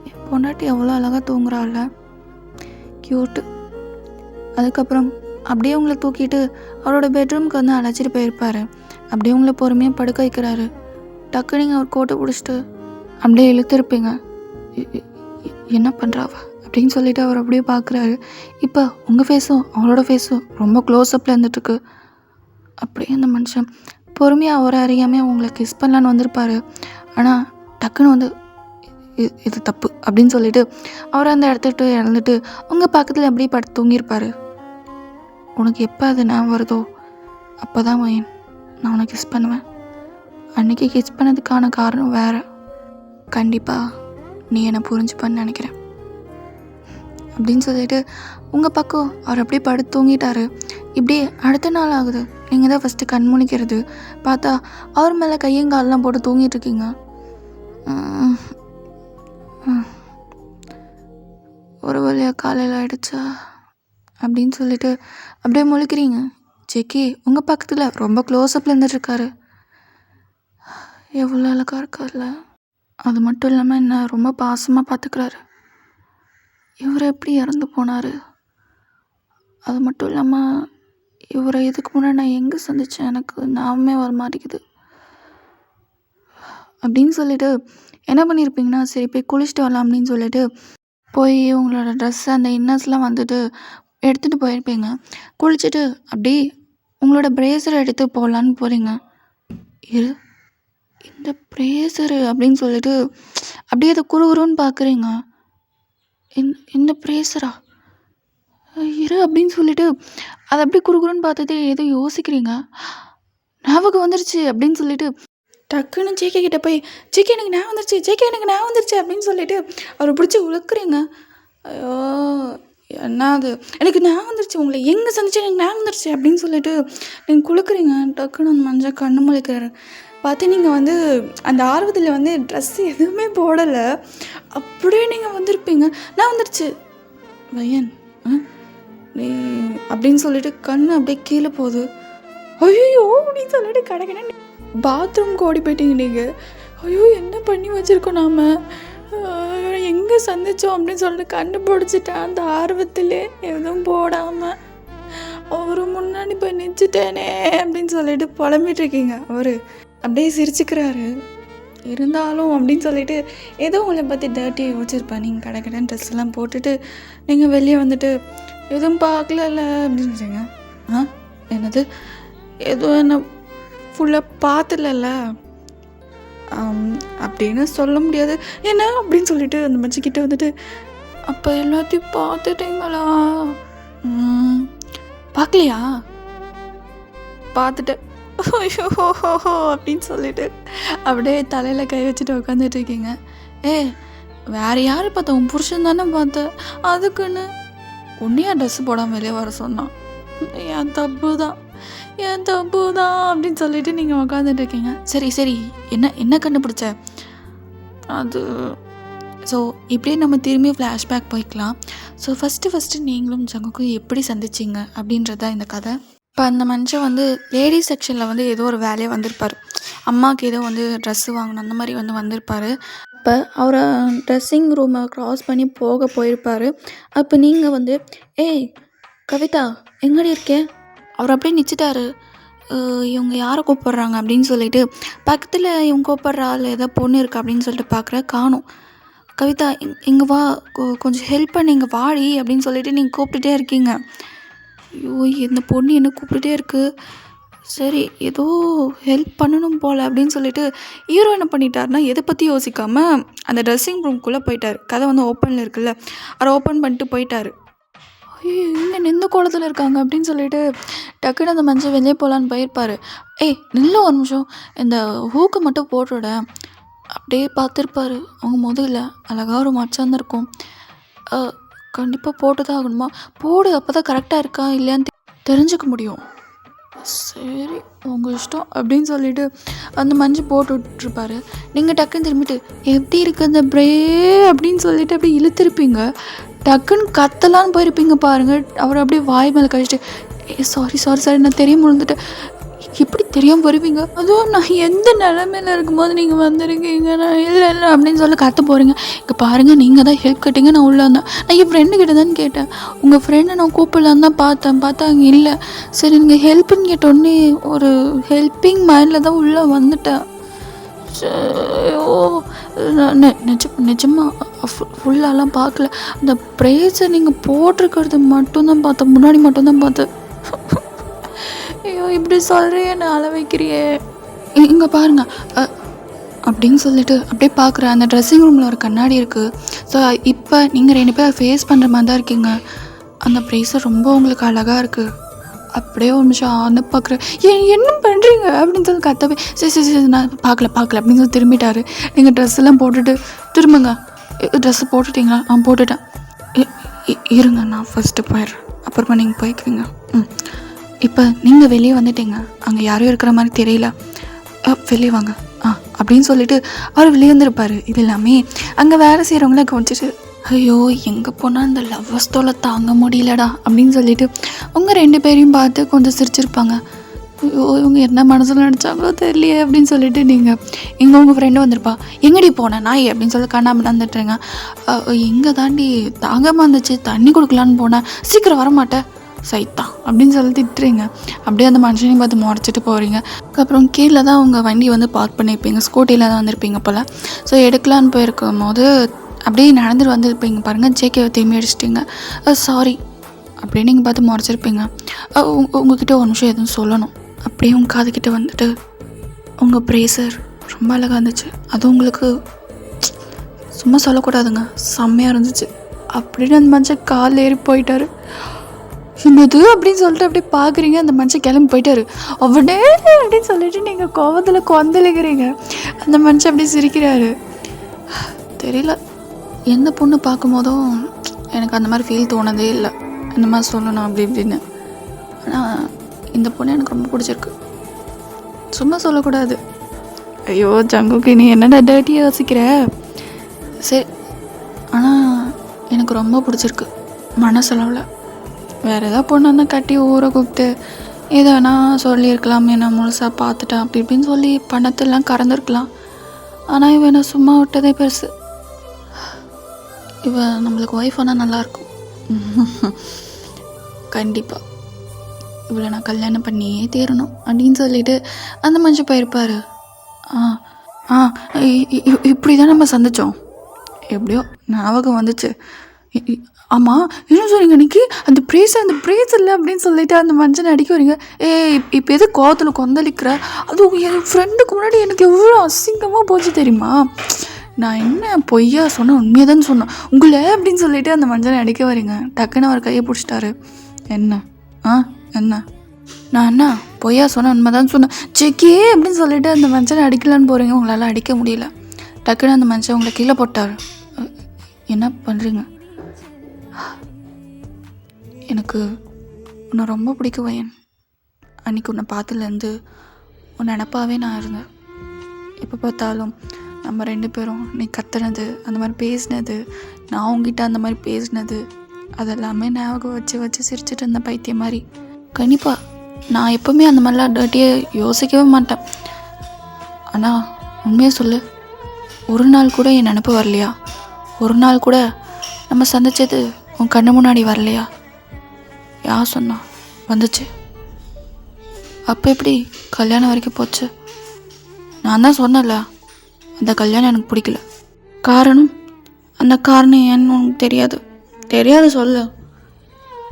என் பொண்டாட்டி எவ்வளோ அழகாக தூங்குறாள், க்யூட்டு. அதுக்கப்புறம் அப்படியே உங்களை தூக்கிட்டு அவரோட பெட்ரூம்க்கு வந்து அழைச்சிட்டு போயிருப்பார். அப்படியே உங்களை பொறுமையாக படுக்க வைக்கிறாரு. டக்கு நீங்கள் அவர் கோட்டை பிடிச்சிட்டு அப்படியே இழுத்துருப்பீங்க. என்ன பண்ணுறாவ அப்படின்னு சொல்லிட்டு அவர் அப்படியே பார்க்குறாரு. இப்போ உங்கள் ஃபேஸும் அவரோட ஃபேஸும் ரொம்ப க்ளோஸ்அப்பில் இருந்துட்டுருக்கு. அப்படியே அந்த மனுஷன் பொறுமையாக அவரை அறியாமல் உங்களை கிஸ் பண்ணலான்னு வந்திருப்பார். ஆனால் டக்குன்னு வந்து இது தப்பு அப்படின்னு சொல்லிட்டு அவர் அந்த இடத்துட்டு இறந்துட்டு உங்கள் பக்கத்தில் அப்படியே படுத்து தூங்கியிருப்பார். உனக்கு எப்போ அது நான் வருதோ அப்போ தான் நான் உனக்கு கிஸ் பண்ணுவேன். அன்றைக்கி கிஸ் பண்ணதுக்கான காரணம் வேறு. கண்டிப்பாக நீ என்னை புரிஞ்சுப்பன்னு நினைக்கிறேன் அப்படின்னு சொல்லிட்டு உங்கள் பக்கம் அவர் அப்படியே படுத்து தூங்கிட்டாரு. இப்படியே அடுத்த நாள் ஆகுது. நீங்கள் தான் ஃபஸ்ட்டு கண் முழிக்கிறது. பார்த்தா அவர் மேலே கையங்காலெலாம் போட்டு தூங்கிட்டுருக்கீங்க. ஒரு வழியாக காலையில் ஆகிடுச்சா அப்படின்னு சொல்லிட்டு அப்படியே முழிக்கிறீங்க. ஜெக்கி உங்கள் பக்கத்தில் ரொம்ப க்ளோஸ்அப்பில் இருந்துட்டுருக்காரு. எவ்வளோ அழகாக இருக்கார்ல. அது மட்டும் இல்லாமல் என்ன ரொம்ப பாசமாக பார்த்துக்கிறாரு. இவர் எப்படி இறந்து போனார்? அது மட்டும் இல்லாமல் இவரை இதுக்கு முன்னாடி நான் எங்கே சந்தித்தேன், எனக்கு ஞாபகமே வர மாட்டேங்குது அப்படின்னு சொல்லிட்டு என்ன பண்ணியிருப்பீங்கன்னா, சரி போய் குளிச்சுட்டு வரலாம் அப்படின்னு சொல்லிட்டு போய் உங்களோட ட்ரெஸ் அந்த இன்னர்ஸ்லாம் வந்துட்டு எடுத்துகிட்டு போயிருப்பீங்க. குளிச்சுட்டு அப்படியே உங்களோட பிரேசரை எடுத்து போடலான்னு போகிறீங்க. இரு, இந்த பிரேசரு அப்படின்னு சொல்லிட்டு அப்படியே அதை குறுகுறுன்னு பார்க்குறீங்க. இந்த பிரேசரா இரு அப்படின்னு சொல்லிட்டு அதை அப்படியே குறுகுறுன்னு பார்த்துட்டு ஏதோ யோசிக்கிறீங்க. ஞாபகம் வந்துருச்சு அப்படின்னு சொல்லிட்டு டக்குன்னு ஜேகே கிட்ட போய் ஜேகே எனக்கு ஞாபகம் வந்துருச்சு, ஜேகே எனக்கு ஞாபகம் வந்துருச்சு அப்படின்னு சொல்லிட்டு அவரை பிடிச்சி உழுக்குறீங்க. ஐயோ என்ன அது, எனக்கு ஞாபகம் வந்துருச்சு, உங்களை எங்கே சந்திச்சு எனக்கு ஞாபகம் வந்துருச்சு அப்படின்னு சொல்லிட்டு நீங்கள் குளுக்குறீங்க. டக்குன்னு அந்த மஞ்சள் கண்ணு முழிக்கிறாரு. பார்த்து நீங்கள் வந்து அந்த ஆர்வத்தில் வந்து ட்ரெஸ் எதுவுமே போடலை, அப்படியே நீங்கள் வந்திருப்பீங்க. நான் வந்துருச்சு பையன் நீ அப்படின்னு சொல்லிட்டு கண்ணு அப்படியே கீழே போகுது. ஐயோ அப்படின்னு சொல்லிட்டு கிடைக்கணும் பாத்ரூம்க்கு ஓடி போயிட்டீங்க நீங்கள். ஐயோ என்ன பண்ணி வச்சுருக்கோம் நாம், எங்கே சந்தித்தோம் அப்படின்னு சொல்லிட்டு கண்டுபிடிச்சிட்டேன். அந்த ஆர்வத்திலே எதுவும் போடாமல் ஒரு முன்னாடி போய் நினச்சிட்டேனே அப்படின்னு சொல்லிட்டு புலம்பிட்டுருக்கீங்க. அவர் அப்படியே சிரிச்சுக்கிறாரு. இருந்தாலும் அப்படின்னு சொல்லிட்டு ஏதோ உங்களை பற்றி டர்ட்டியை யோசிச்சிருப்பேன். நீங்கள் கடைக்கடன் ட்ரெஸ் எல்லாம் போட்டுட்டு நீங்கள் வெளியே வந்துட்டு எதுவும் பார்க்கல அப்படின்னு சொல்லிங்க. என்னது எதுவும் என்ன ஃபுல்லாக பார்த்துலல்ல அப்படின்னு சொல்ல முடியாது என்ன அப்படின்னு சொல்லிட்டு அந்த மச்சிக்கிட்ட வந்துட்டு அப்போ எல்லாத்தையும் பார்த்துட்டீங்களா? பார்க்கலையா? பார்த்துட்டேன் ஐயோ அப்படின்னு சொல்லிட்டு அப்படியே தலையில் கை வச்சுட்டு உட்காந்துட்டு இருக்கீங்க. வேறு யார் பார்த்தா? உன் புருஷன் தானே பார்த்தேன், அதுக்குன்னு உன்னையா ட்ரெஸ் போடாமல் வெளியே வர சொன்னான். என் தப்பு தான் அப்படின்னு சொல்லிட்டு நீங்கள் உட்காந்துட்டு இருக்கீங்க. சரி என்ன கண்டுபிடிச்ச அது? ஸோ இப்படியே நம்ம திரும்பி ஃப்ளாஷ்பேக் போய்க்கலாம். ஸோ ஃபஸ்ட்டு நீங்களும் ஜங்குக்கும் எப்படி சந்திச்சிங்க அப்படின்றது தான் இந்த கதை. இப்போ அந்த மனுஷன் வந்து லேடிஸ் செக்ஷனில் வந்து ஏதோ ஒரு வேலையாக வந்திருப்பார். அம்மாவுக்கு ஏதோ வந்து ட்ரெஸ்ஸு வாங்கணும் அந்த மாதிரி வந்திருப்பார். அப்போ அவரை ட்ரெஸ்ஸிங் ரூமை க்ராஸ் பண்ணி போயிருப்பார். அப்போ நீங்கள் வந்து கவிதா எங்கடி இருக்கேன்? அவர் அப்படியே நிச்சிட்டாரு. இவங்க யாரை கூப்பிட்றாங்க அப்படின்னு சொல்லிட்டு பக்கத்தில் இவங்க கூப்பிட்ற ஆள் ஏதோ பொண்ணு இருக்குது அப்படின்னு சொல்லிட்டு பார்க்குற காணும். கவிதா இங்கே வா, கொஞ்சம் ஹெல்ப் பண்ணி இங்கே வாடி அப்படின்னு சொல்லிட்டு நீங்கள் கூப்பிட்டுட்டே இருக்கீங்க. ஐயோ இந்த பொண்ணு என்ன கூப்பிட்டுட்டே இருக்குது, சரி ஏதோ ஹெல்ப் பண்ணணும் போல் அப்படின்னு சொல்லிட்டு ஹீரோ என்ன பண்ணிட்டாருன்னா எதை பற்றி யோசிக்காமல் அந்த ட்ரெஸ்ஸிங் ரூம்குள்ளே போயிட்டார். கதை வந்து ஓப்பனில் இருக்குல்ல, அதை ஓப்பன் பண்ணிட்டு போயிட்டார். ஐயோ இங்கே நிந்த கோலத்தில் இருக்காங்க அப்படின்னு சொல்லிட்டு டக்குன்னு அந்த மஞ்சள் வெளியே போகலான்னு போயிருப்பார். நில்ல ஒரு நிமிஷம், இந்த ஹூக்கை மட்டும் போட்டுவிட அப்படியே பார்த்துருப்பாரு. அவங்க முதுகில் அழகாக ஒரு மச்சான் இருக்கும். கண்டிப்பாக போட்டு தான் ஆகணுமா? போடு, அப்போ தான் கரெக்டாக இருக்கா இல்லையான்னு தெரிஞ்சுக்க முடியும். சரி உங்கள் இஷ்டம் அப்படின்னு சொல்லிட்டு அந்த மஞ்சள் போட்டு விட்டுருப்பாரு. நீங்கள் டக்குன்னு திரும்பிட்டு எப்படி இருக்குது அந்த ப்ரே அப்படின்னு சொல்லிட்டு அப்படியே இழுத்துருப்பீங்க. டக்குன்னு கத்தலான்னு போயிருப்பீங்க பாருங்கள். அவர் அப்படியே வாய் மேலே கழிச்சிட்டு சாரி நான் தெரியாமல் விழுந்துட்டேன். எப்படி தெரியாமல் வருவீங்க? அதுவும் நான் எந்த நிலமையில இருக்கும்போது நீங்கள் வந்திருக்கீங்க, நான் இல்லை அப்படின்னு சொல்லி கற்று போகிறீங்க. இங்கே பாருங்கள், நீங்கள் தான் ஹெல்ப் கேட்டீங்க, நான் உள்ளே வந்தேன். நான் என் ஃப்ரெண்டு கிட்ட தான் கேட்டேன், உங்கள் ஃப்ரெண்டை நான் கூப்பிடலான்னு தான் பார்த்தா அங்கே இல்லை. சரி நீங்கள் ஹெல்ப்புன்னு கேட்டோடனே ஒரு ஹெல்ப்பிங் மைண்டில் தான் உள்ளே வந்துட்டேன். நிஜமாக ஃபுல்லாலாம் பார்க்கல, அந்த ப்ரைஸை நீங்கள் போட்டிருக்கிறது மட்டும்தான் பார்த்தேன், முன்னாடி மட்டும்தான் பார்த்தேன். ஐயோ இப்படி சொல்கிறியே, நான் அழ வைக்கிறியே, இங்கே பாருங்க அப்படின்னு சொல்லிட்டு அப்படியே பார்க்குறேன். அந்த ட்ரெஸ்ஸிங் ரூமில் ஒரு கண்ணாடி இருக்குது. ஸோ இப்போ நீங்கள் 2 பேர் ஃபேஸ் பண்ணுற மாதிரி தான் இருக்கீங்க. அந்த ப்ரைஸை ரொம்ப உங்களுக்கு அழகாக இருக்குது. அப்படியே ஒரு நிமிஷம் ஆன்னு பார்க்குறேன். என்ன பண்ணுறீங்க அப்படின்னு சொல்லி கத்தவே சரி நான் பார்க்கல அப்படின்னு சொல்லி திரும்பிட்டாரு. நீங்கள் ட்ரெஸ் எல்லாம் போட்டுட்டு திரும்புங்க. ட்ரெஸ்ஸு போட்டுட்டிங்களா? போட்டுட்டேன். இருங்க நான் ஃபஸ்ட்டு போயிடுறேன், அப்புறமா நீங்கள் போய்க்குவீங்க. இப்போ நீங்கள் வெளியே வந்துட்டீங்க, அங்கே யாரும் இருக்கிற மாதிரி தெரியல, வெளியே வாங்க அப்படின்னு சொல்லிட்டு அவர் வெளியே வந்துருப்பார். இது எல்லாமே அங்கே வேலை செய்கிறவங்கள கவனிச்சிட்டு ஐயோ எங்கே போனால் அந்த லவ்வர்ஸ் தோலை தாங்க முடியலடா அப்படின்னு சொல்லிட்டு அவங்க 2 பேரையும் பார்த்து கொஞ்சம் சிரிச்சிருப்பாங்க. ஐயோ இவங்க என்ன மனசில் நினச்சாங்களோ தெரியலையே அப்படின்னு சொல்லிட்டு நீங்கள் இங்கே உங்கள் ஃப்ரெண்டு வந்திருப்பா, எங்கடி போனேன் நாய் அப்படின்னு சொல்லி கண்ணாம வந்துட்டுருங்க. எங்கே தாண்டி தாங்காமல் இருந்துச்சு, தண்ணி கொடுக்கலான்னு போனேன், சீக்கிரம் வரமாட்டேன் சைத்தான் அப்படின்னு சொல்லி திட்டுறீங்க. அப்படியே அந்த மனுஷனையும் பார்த்து முறைச்சிட்டு போகிறீங்க. அதுக்கப்புறம் கீழே தான் அவங்க வண்டி வந்து பார்க் பண்ணியிருப்பீங்க, ஸ்கூட்டியில் தான் வந்திருப்பீங்க போல். ஸோ எடுக்கலான்னு போயிருக்கும் போது அப்படியே நடந்துட்டு வந்துருப்பீங்க பாருங்கள், ஜேகேவை திரும்பி அடிச்சிட்டிங்க. சாரி அப்படின்னு நீங்கள் பார்த்து முறைச்சிருப்பீங்க. உங்ககிட்ட ஒரு நிமிஷம் எதுவும் சொல்லணும். அப்படியே உங்கள் காதுகிட்ட வந்துட்டு உங்கள் பிரேசர் ரொம்ப அழகாக இருந்துச்சு, அது உங்களுக்கு சும்மா சொல்லக்கூடாதுங்க, செம்மையாக இருந்துச்சு அப்படின்னு அந்த மனுஷன் காலில் ஏறி போயிட்டாரு. என்னது அப்படின்னு சொல்லிட்டு அப்படியே பார்க்குறீங்க, அந்த மனுஷன் கிளம்பி போயிட்டாரு. அவனே அப்படின்னு சொல்லிட்டு நீங்கள் கோவத்தில் கொந்தளிக்கிறீங்க. அந்த மனுஷன் அப்படியே சிரிக்கிறாரு. தெரியல, எந்த பொண்ணு பார்க்கும் போதும் எனக்கு அந்த மாதிரி ஃபீல் தோணதே இல்லை, இந்த மாதிரி சொல்லணும் அப்படி இப்படின்னு. ஆனால் இந்த பொண்ணு எனக்கு ரொம்ப பிடிச்சிருக்கு, சும்மா சொல்லக்கூடாது. ஐயோ ஜங்குக்கு நீ என்னடா டேட்டியாக யோசிக்கிற, சரி ஆனால் எனக்கு ரொம்ப பிடிச்சிருக்கு மனசளவில். வேறு ஏதாவது பொண்ணு வந்து கட்டி ஊரை கூப்பிட்டு எதனா சொல்லியிருக்கலாம், என்ன முழுசாக பார்த்துட்டேன் அப்படி இப்படின்னு சொல்லி பணத்தெல்லாம் கறந்துருக்கலாம். ஆனால் இவன் என்னை சும்மா விட்டதே பெருசு. இவன் நம்மளுக்கு ஒய்ஃப் ஆனால் நல்லாயிருக்கும் கண்டிப்பாக, இவளை நான் கல்யாணம் பண்ணியே தீரணும் அப்படின்னு சொல்லிட்டு அந்த மனுஷன் போயிருப்பார். இப்படி தான் நம்ம சந்தித்தோம், எப்படியோ ஞாபகம் வந்துச்சு. ஆமாம் என்ன சொல்றீங்க அன்றைக்கி அந்த ப்ரேஸ் இல்லை அப்படின்னு சொல்லிட்டு அந்த மனுஷனை அடிக்க வரீங்க. இப்போ எது கோவத்தில் கொந்தளிக்கிற, அதுவும் என் ஃப்ரெண்டுக்கு முன்னாடி எனக்கு எவ்வளோ அசிங்கமாக போச்சு தெரியுமா, நான் என்ன பொய்யா சொன்னேன், உண்மையாக தான் சொன்னேன் உங்களை அப்படின்னு சொல்லிட்டு அந்த மனுஷனை அடிக்க வரீங்க. டக்குன்னு அவர் கையை பிடிச்சிட்டாரு. என்ன என்ன நான் என்ன பொய்யா சொன்னேன், உண்மை தான் சொன்னேன் செக்கே அப்படின்னு சொல்லிட்டு அந்த மனுஷனை அடிக்கலான்னு போகிறீங்க. உங்களால் அடிக்க முடியல. டக்குன்னு அந்த மனுஷன் உங்களை கீழே போட்டார். என்ன பண்ணுறீங்க, எனக்கு உன்னை ரொம்ப பிடிக்கும் வயன். அன்றைக்கி உன்னை பார்த்துலேருந்து உன் நினப்பாவே நான் இருந்தேன். எப்போ பார்த்தாலும் நம்ம 2 பேரும் நீ கத்துனது, அந்த மாதிரி பேசினது, நான் உங்ககிட்ட அந்த மாதிரி பேசினது, அதெல்லாமே ஞாபகம் வச்சு சிரிச்சிட்டு இருந்தேன் பைத்தியம் மாதிரி. கண்டிப்பாக நான் எப்போவுமே அந்த மாதிரிலாம் டேட்டியை யோசிக்கவே மாட்டேன். ஆனால் உண்மையாக சொல்லு, ஒரு நாள் கூட என் நினப்பு வரலையா, ஒரு நாள் கூட நம்ம சந்தித்தது உன் கண்ணு முன்னாடி வரலையா? யார் சொன்னா வந்துச்சு? அப்போ எப்படி கல்யாணம் வரைக்கும் போச்சு? நான் தான் சொன்னல, அந்த கல்யாணம் எனக்கு பிடிக்கல. காரணம், அந்த காரணம் ஏன்னு உனக்கு தெரியாது சொல்லு.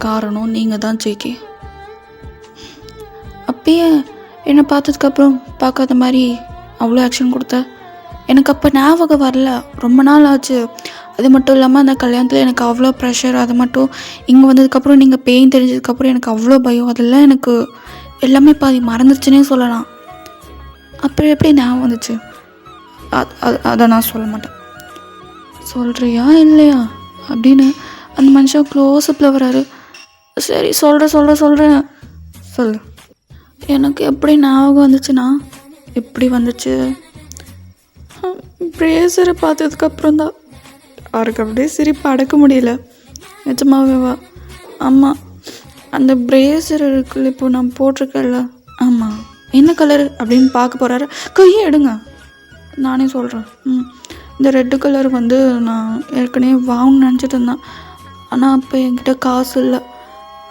காரணம் நீங்கள் தான் ஜேகே. அப்பயே என்னை பார்த்ததுக்கப்புறம் பார்க்காத மாதிரி அவ்வளோ ஆக்ஷன் கொடுத்த. எனக்கு அப்போ ஞாபகம் வரல, ரொம்ப நாள் ஆச்சு. அது மட்டும் இல்லாமல் அந்த கல்யாணத்தில் எனக்கு அவ்வளோ ப்ரெஷர். அது மட்டும் இங்கே வந்ததுக்கப்புறம் நீங்கள் பெயின் தெரிஞ்சதுக்கப்புறம் எனக்கு அவ்வளோ பயம். அதெல்லாம் எனக்கு எல்லாமே பாதி மறந்துச்சுன்னே சொல்லலாம். அப்புறம் எப்படி ஞாபகம் வந்துச்சு? அதை நான் சொல்ல மாட்டேன். சொல்கிறியா இல்லையா அப்படின்னு அந்த மனுஷன் க்ளோஸ்அப்பில் வராரு. சரி சொல்கிறேன் சொல்லு. எனக்கு எப்படி ஞாபகம் வந்துச்சுன்னா, எப்படி வந்துச்சு, பிரேசரை பார்த்ததுக்கப்புறம் தான். அவருக்கு அப்படியே சிரிப்பு அடக்க முடியல, நிஜமாவேவா? ஆமாம், அந்த பிரேசர் இருக்குல்ல இப்போ நான் போட்டிருக்கேன்ல, ஆமாம் என்ன கலரு அப்படின்னு பார்க்க போகிறாரு. கையை எடுங்க, நானே சொல்கிறேன். இந்த ரெட்டு கலர் வந்து நான் ஏற்கனவே வாங்கணும்னு நினச்சிட்டு இருந்தேன். ஆனால் அப்போ என்கிட்ட காசு இல்லை.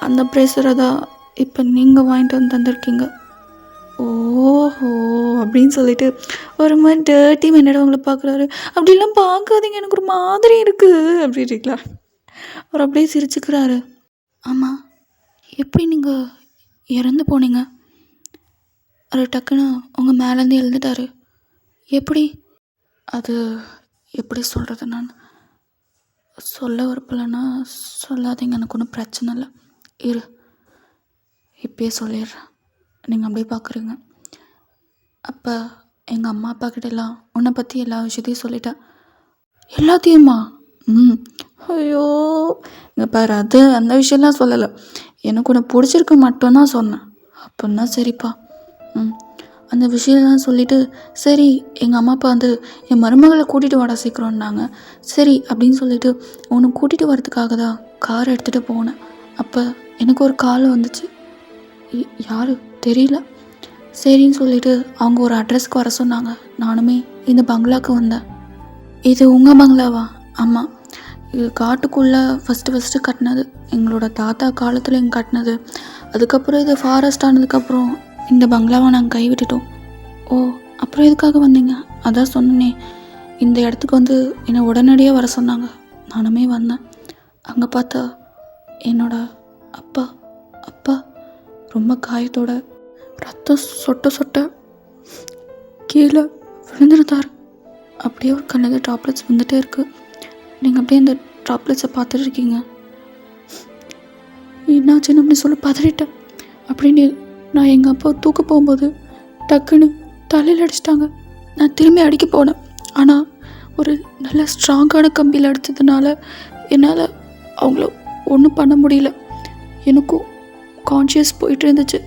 அந்த பிரேசரை தான் இப்போ நீங்கள் வாங்கிட்டு வந்து தந்திருக்கீங்க. ஓஹோ அப்படின்னு சொல்லிட்டு ஒரு மாதிரி டர்ட்டி மேனோட அவங்கள பார்க்குறாரு. அப்படிலாம் பார்க்காதீங்க, எனக்கு ஒரு மாதிரி இருக்குது அப்படின்றீங்களா? அவர் அப்படியே சிரிச்சுக்கிறாரு. ஆமாம், எப்படி நீங்கள் இறந்து போனீங்க? அவர் டக்குன்னு உங்கள் மேலேருந்து எழுந்துட்டாரு. எப்படி? அது எப்படி சொல்கிறது, நான் சொல்ல விருப்பலைன்னா சொல்லாதீங்க, எனக்கு ஒன்றும் பிரச்சனை இல்லை. இரு இப்பயே சொல்லிடுறேன், நீங்கள் அப்படியே பார்க்குறீங்க. அப்போ எங்கள் அம்மா அப்பா கிட்டலாம் உன்னை பற்றி எல்லா விஷயத்தையும் சொல்லிட்டேன். எல்லாத்தையுமா? ஐயோ இங்கே பாரு, அது அந்த விஷயம்லாம் சொல்லலை, எனக்கு உன்னை பிடிச்சிருக்க மட்டும்தான் சொன்னேன். அப்படின்னா சரிப்பா. அந்த விஷயம்லாம் சொல்லிவிட்டு சரி எங்கள் அம்மா அப்பா வந்து என் மருமகளை கூட்டிகிட்டு வாடா சீக்கிரம்னாங்க. சரி அப்படின்னு சொல்லிட்டு உன்னை கூட்டிகிட்டு வரதுக்காக தான் கார் எடுத்துகிட்டு போனேன். அப்போ எனக்கு ஒரு கால் வந்துச்சு. யார் தெரியல. சரின்னு சொல்லிவிட்டு அவங்க ஒரு அட்ரஸ்க்கு வர சொன்னாங்க. நானுமே இந்த பங்களாவுக்கு வந்தேன். இது உங்கள் பங்களாவா? ஆமாம், இது காட்டுக்குள்ளே ஃபஸ்ட்டு கட்டினது. எங்களோட தாத்தா காலத்தில் எங்கள் கட்டினது. அதுக்கப்புறம் இது ஃபாரஸ்ட் ஆனதுக்கப்புறம் இந்த பங்களாவை நாங்கள் கைவிட்டுட்டோம். ஓ, அப்புறம் எதுக்காக வந்தீங்க? அதான் சொன்னேனே, இந்த இடத்துக்கு வந்து என்னை உடனடியாக வர சொன்னாங்க. நானுமே வந்தேன். அங்கே பார்த்தா என்னோட அப்பா அப்பா ரொம்ப காயத்தோட ரத்தம் சொட்ட கீழே விழுந்துருந்தார். அப்படியே ஒரு கண்ணில் ட்ராப்லெட்ஸ் வந்துட்டே இருக்குது. நீங்கள் அப்படியே இந்த ட்ராப்லெட்ஸை பார்த்துட்டு இருக்கீங்க. என்னாச்சுன்னு அப்படி சொல்ல பதறிட்டேன். அப்படின்னு நான் எங்கள் அப்பா தூக்க போகும்போது டக்குன்னு தலையில் அடிச்சிட்டாங்க. நான் திரும்பி அடிக்க போனேன். ஆனால் ஒரு நல்ல ஸ்ட்ராங்கான கம்பியில் அடித்ததுனால என்னால் அவங்கள ஒன்றும் பண்ண முடியல. எனக்கும் கான்ஷியஸ் போயிட்டு இருந்துச்சு.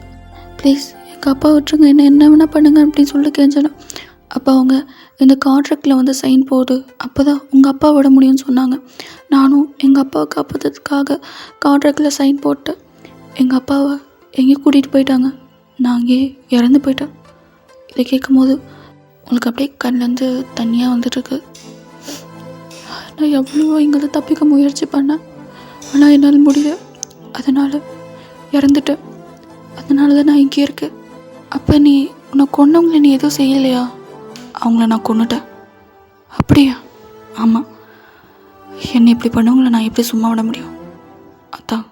ப்ளீஸ் எங்கள் அப்பா விட்டுருங்க, என்ன வேணால் பண்ணுங்க அப்படின்னு சொல்லி கேஞ்சேன். அப்போ அவங்க இந்த கான்ட்ராக்டில் வந்து சைன் போடு, அப்போ தான் உங்கள் அப்பா விட முடியும்னு சொன்னாங்க. நானும் எங்கள் அப்பாவை காப்பாற்றுறதுக்காக கான்ட்ராக்டில் சைன் போட்டேன். எங்கள் அப்பாவை எங்கேயும் கூட்டிகிட்டு போயிட்டாங்க. நான் அங்கேயே இறந்து போயிட்டேன். இதை கேட்கும் போது உங்களுக்கு அப்படியே கண்ணிலேருந்து தண்ணியாக வந்துட்டுருக்கு. நான் எவ்வளோ இங்கே தப்பிக்க முயற்சி பண்ணேன், ஆனால் என்னால் முடியல. அதனால் இறந்துட்டேன். அதனால தான் நான் இங்கே இருக்கேன். அப்போ நீ உன்னை கொன்னவங்களை நீ எதுவும் செய்யலையா? அவங்கள நான் கொன்னுட்டேன். அப்படியா? ஆமாம். என்னை இப்படி பண்ணவங்கள நான் எப்படி சும்மா விட முடியும்? அதான்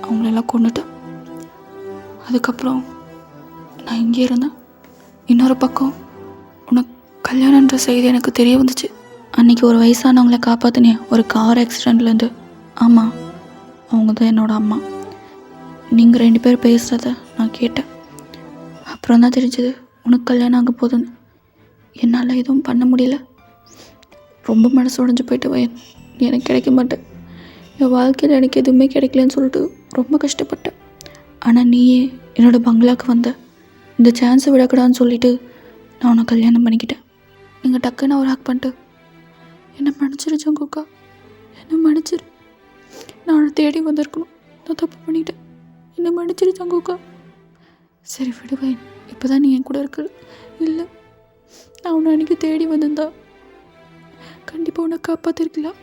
அவங்களெல்லாம் கொன்னுட்டேன். அதுக்கப்புறம் நான் இங்கே இருந்தேன். இன்னொரு பக்கம் உனக்கு கல்யாணன்ற செய்தி எனக்கு தெரிய வந்துச்சு. அன்றைக்கி ஒரு வயசானவங்களை காப்பாற்றினேன் ஒரு கார் ஆக்சிடெண்ட்லேருந்து. ஆமாம், அவங்க தான் என்னோடய அம்மா. நீங்கள் 2 பேர் பேசுகிறத நான் கேட்டேன். அப்புறம் தான் தெரிஞ்சது உனக்கு கல்யாணம் ஆக போதுன்னு. என்னால் எதுவும் பண்ண முடியல. ரொம்ப மனசு உடைஞ்சு போயிட்டு வயன், நீ எனக்கு கிடைக்க மாட்டேன். என் வாழ்க்கையில் எனக்கு எதுவுமே கிடைக்கலன்னு சொல்லிட்டு ரொம்ப கஷ்டப்பட்டேன். ஆனால் நீயே என்னோடய பங்களாவுக்கு வந்த. இந்த சான்ஸை விடக்கூடாதுன்னு சொல்லிவிட்டு நான் உன்னை கல்யாணம் பண்ணிக்கிட்டேன். நீங்கள் டக்குன்னு ஒரு ஹக் பண்ணிட்டு என்னை மன்னிச்சிரு ஜங்குக்கா, என்னை மன்னிச்சிரு. நான் அவனை தேடி வந்திருக்கணும், நான் தப்பு பண்ணிட்டேன், என்னை மன்னிச்சிரு ஜங்குக்கா. சரி விடுவேன், இப்போ தான் நீ என் கூட இருக்க. இல்லை, நான் உன்னை அன்றைக்கி தேடி வந்திருந்தா கண்டிப்பாக உன்னை காப்பாற்றிருக்கலாம்.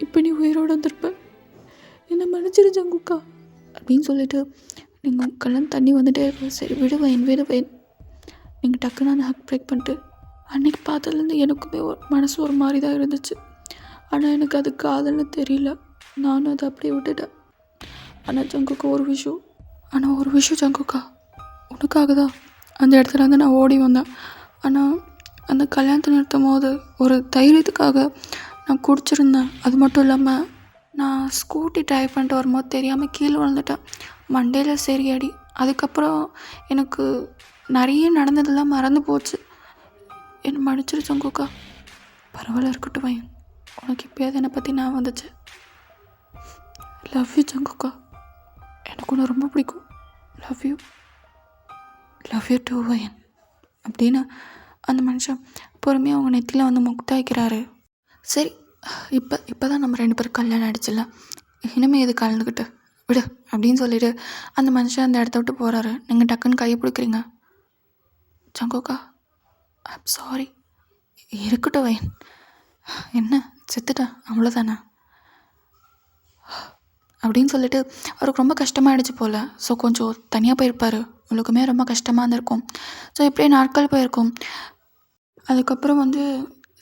இப்போ நீ உயிரோடு வந்திருப்ப. என்னை மன்னிச்சிரு ஜங்குக்கா அப்படின்னு சொல்லிட்டு நீங்கள் கல்யாணம் தண்ணி வந்துட்டே இருக்கும். சரி விடுவேன். நீங்கள் டக்குன்னு அந்த ஹக் பிரேக் பண்ணிட்டு அன்றைக்கி பார்த்ததுலேருந்து எனக்குமே ஒரு மனசு ஒரு மாதிரி தான் இருந்துச்சு. ஆனால் எனக்கு அது காதல்னு தெரியல. நானும் அதை அப்படியே விட்டுட்டேன். ஆனால் ஜங்குக்கா ஒரு விஷயம் ஜங்குக்கா, உனக்காக தான் அந்த இடத்துல வந்து நான் ஓடி வந்தேன். ஆனால் அந்த கல்யாணத்தை நிறுத்தும் போது ஒரு தைரியத்துக்காக நான் குடிச்சிருந்தேன். அது மட்டும் இல்லாமல் நான் ஸ்கூட்டி ட்ரைவ் பண்ணிட்டு வரும்போது தெரியாமல் கீழே விழுந்துட்டேன். மண்டையில் சரி அடி. அதுக்கப்புறம் எனக்கு நிறைய நடந்ததெல்லாம் மறந்து போச்சு. என்னை மன்னிச்சிரு ஜங்குக்கா. பரவாயில்ல, இருக்கட்டும் வையன். உனக்கு இப்போயாவது என்னை பற்றி நான் வந்துச்சு. லவ் யூ ஜங்குக்கா. எனக்கு ஒன்று ரொம்ப பிடிக்கும். லவ் யூ டூ வையன் அப்படின்னு அந்த மனுஷன் பொறுமையாக அவங்க நெத்தியில் வந்து முக்தாய்க்கிறாரு. சரி, இப்போ தான் நம்ம 2 பேரும் கல்யாணம் ஆகிடுச்சில்ல, இனிமேல் எது கலந்துக்கிட்டு விடு அப்படின்னு சொல்லிட்டு அந்த மனுஷன் அந்த இடத்த விட்டு போகிறாரு. நீங்கள் டக்குன்னு கையை பிடிக்கிறீங்க. ஜங்குக்கா, ஐம் சாரி. இருக்கட்டும் வையன், என்ன செத்துட்டேன் அவ்வளோதானே அப்படின்னு சொல்லிட்டு அவருக்கு ரொம்ப கஷ்டமாயிடுச்சு போல். ஸோ கொஞ்சம் தனியாக போயிருப்பார். உங்களுக்குமே ரொம்ப கஷ்டமாக இருந்திருக்கும். ஸோ இப்படியே நாட்கள் போயிருக்கும். அதுக்கப்புறம் வந்து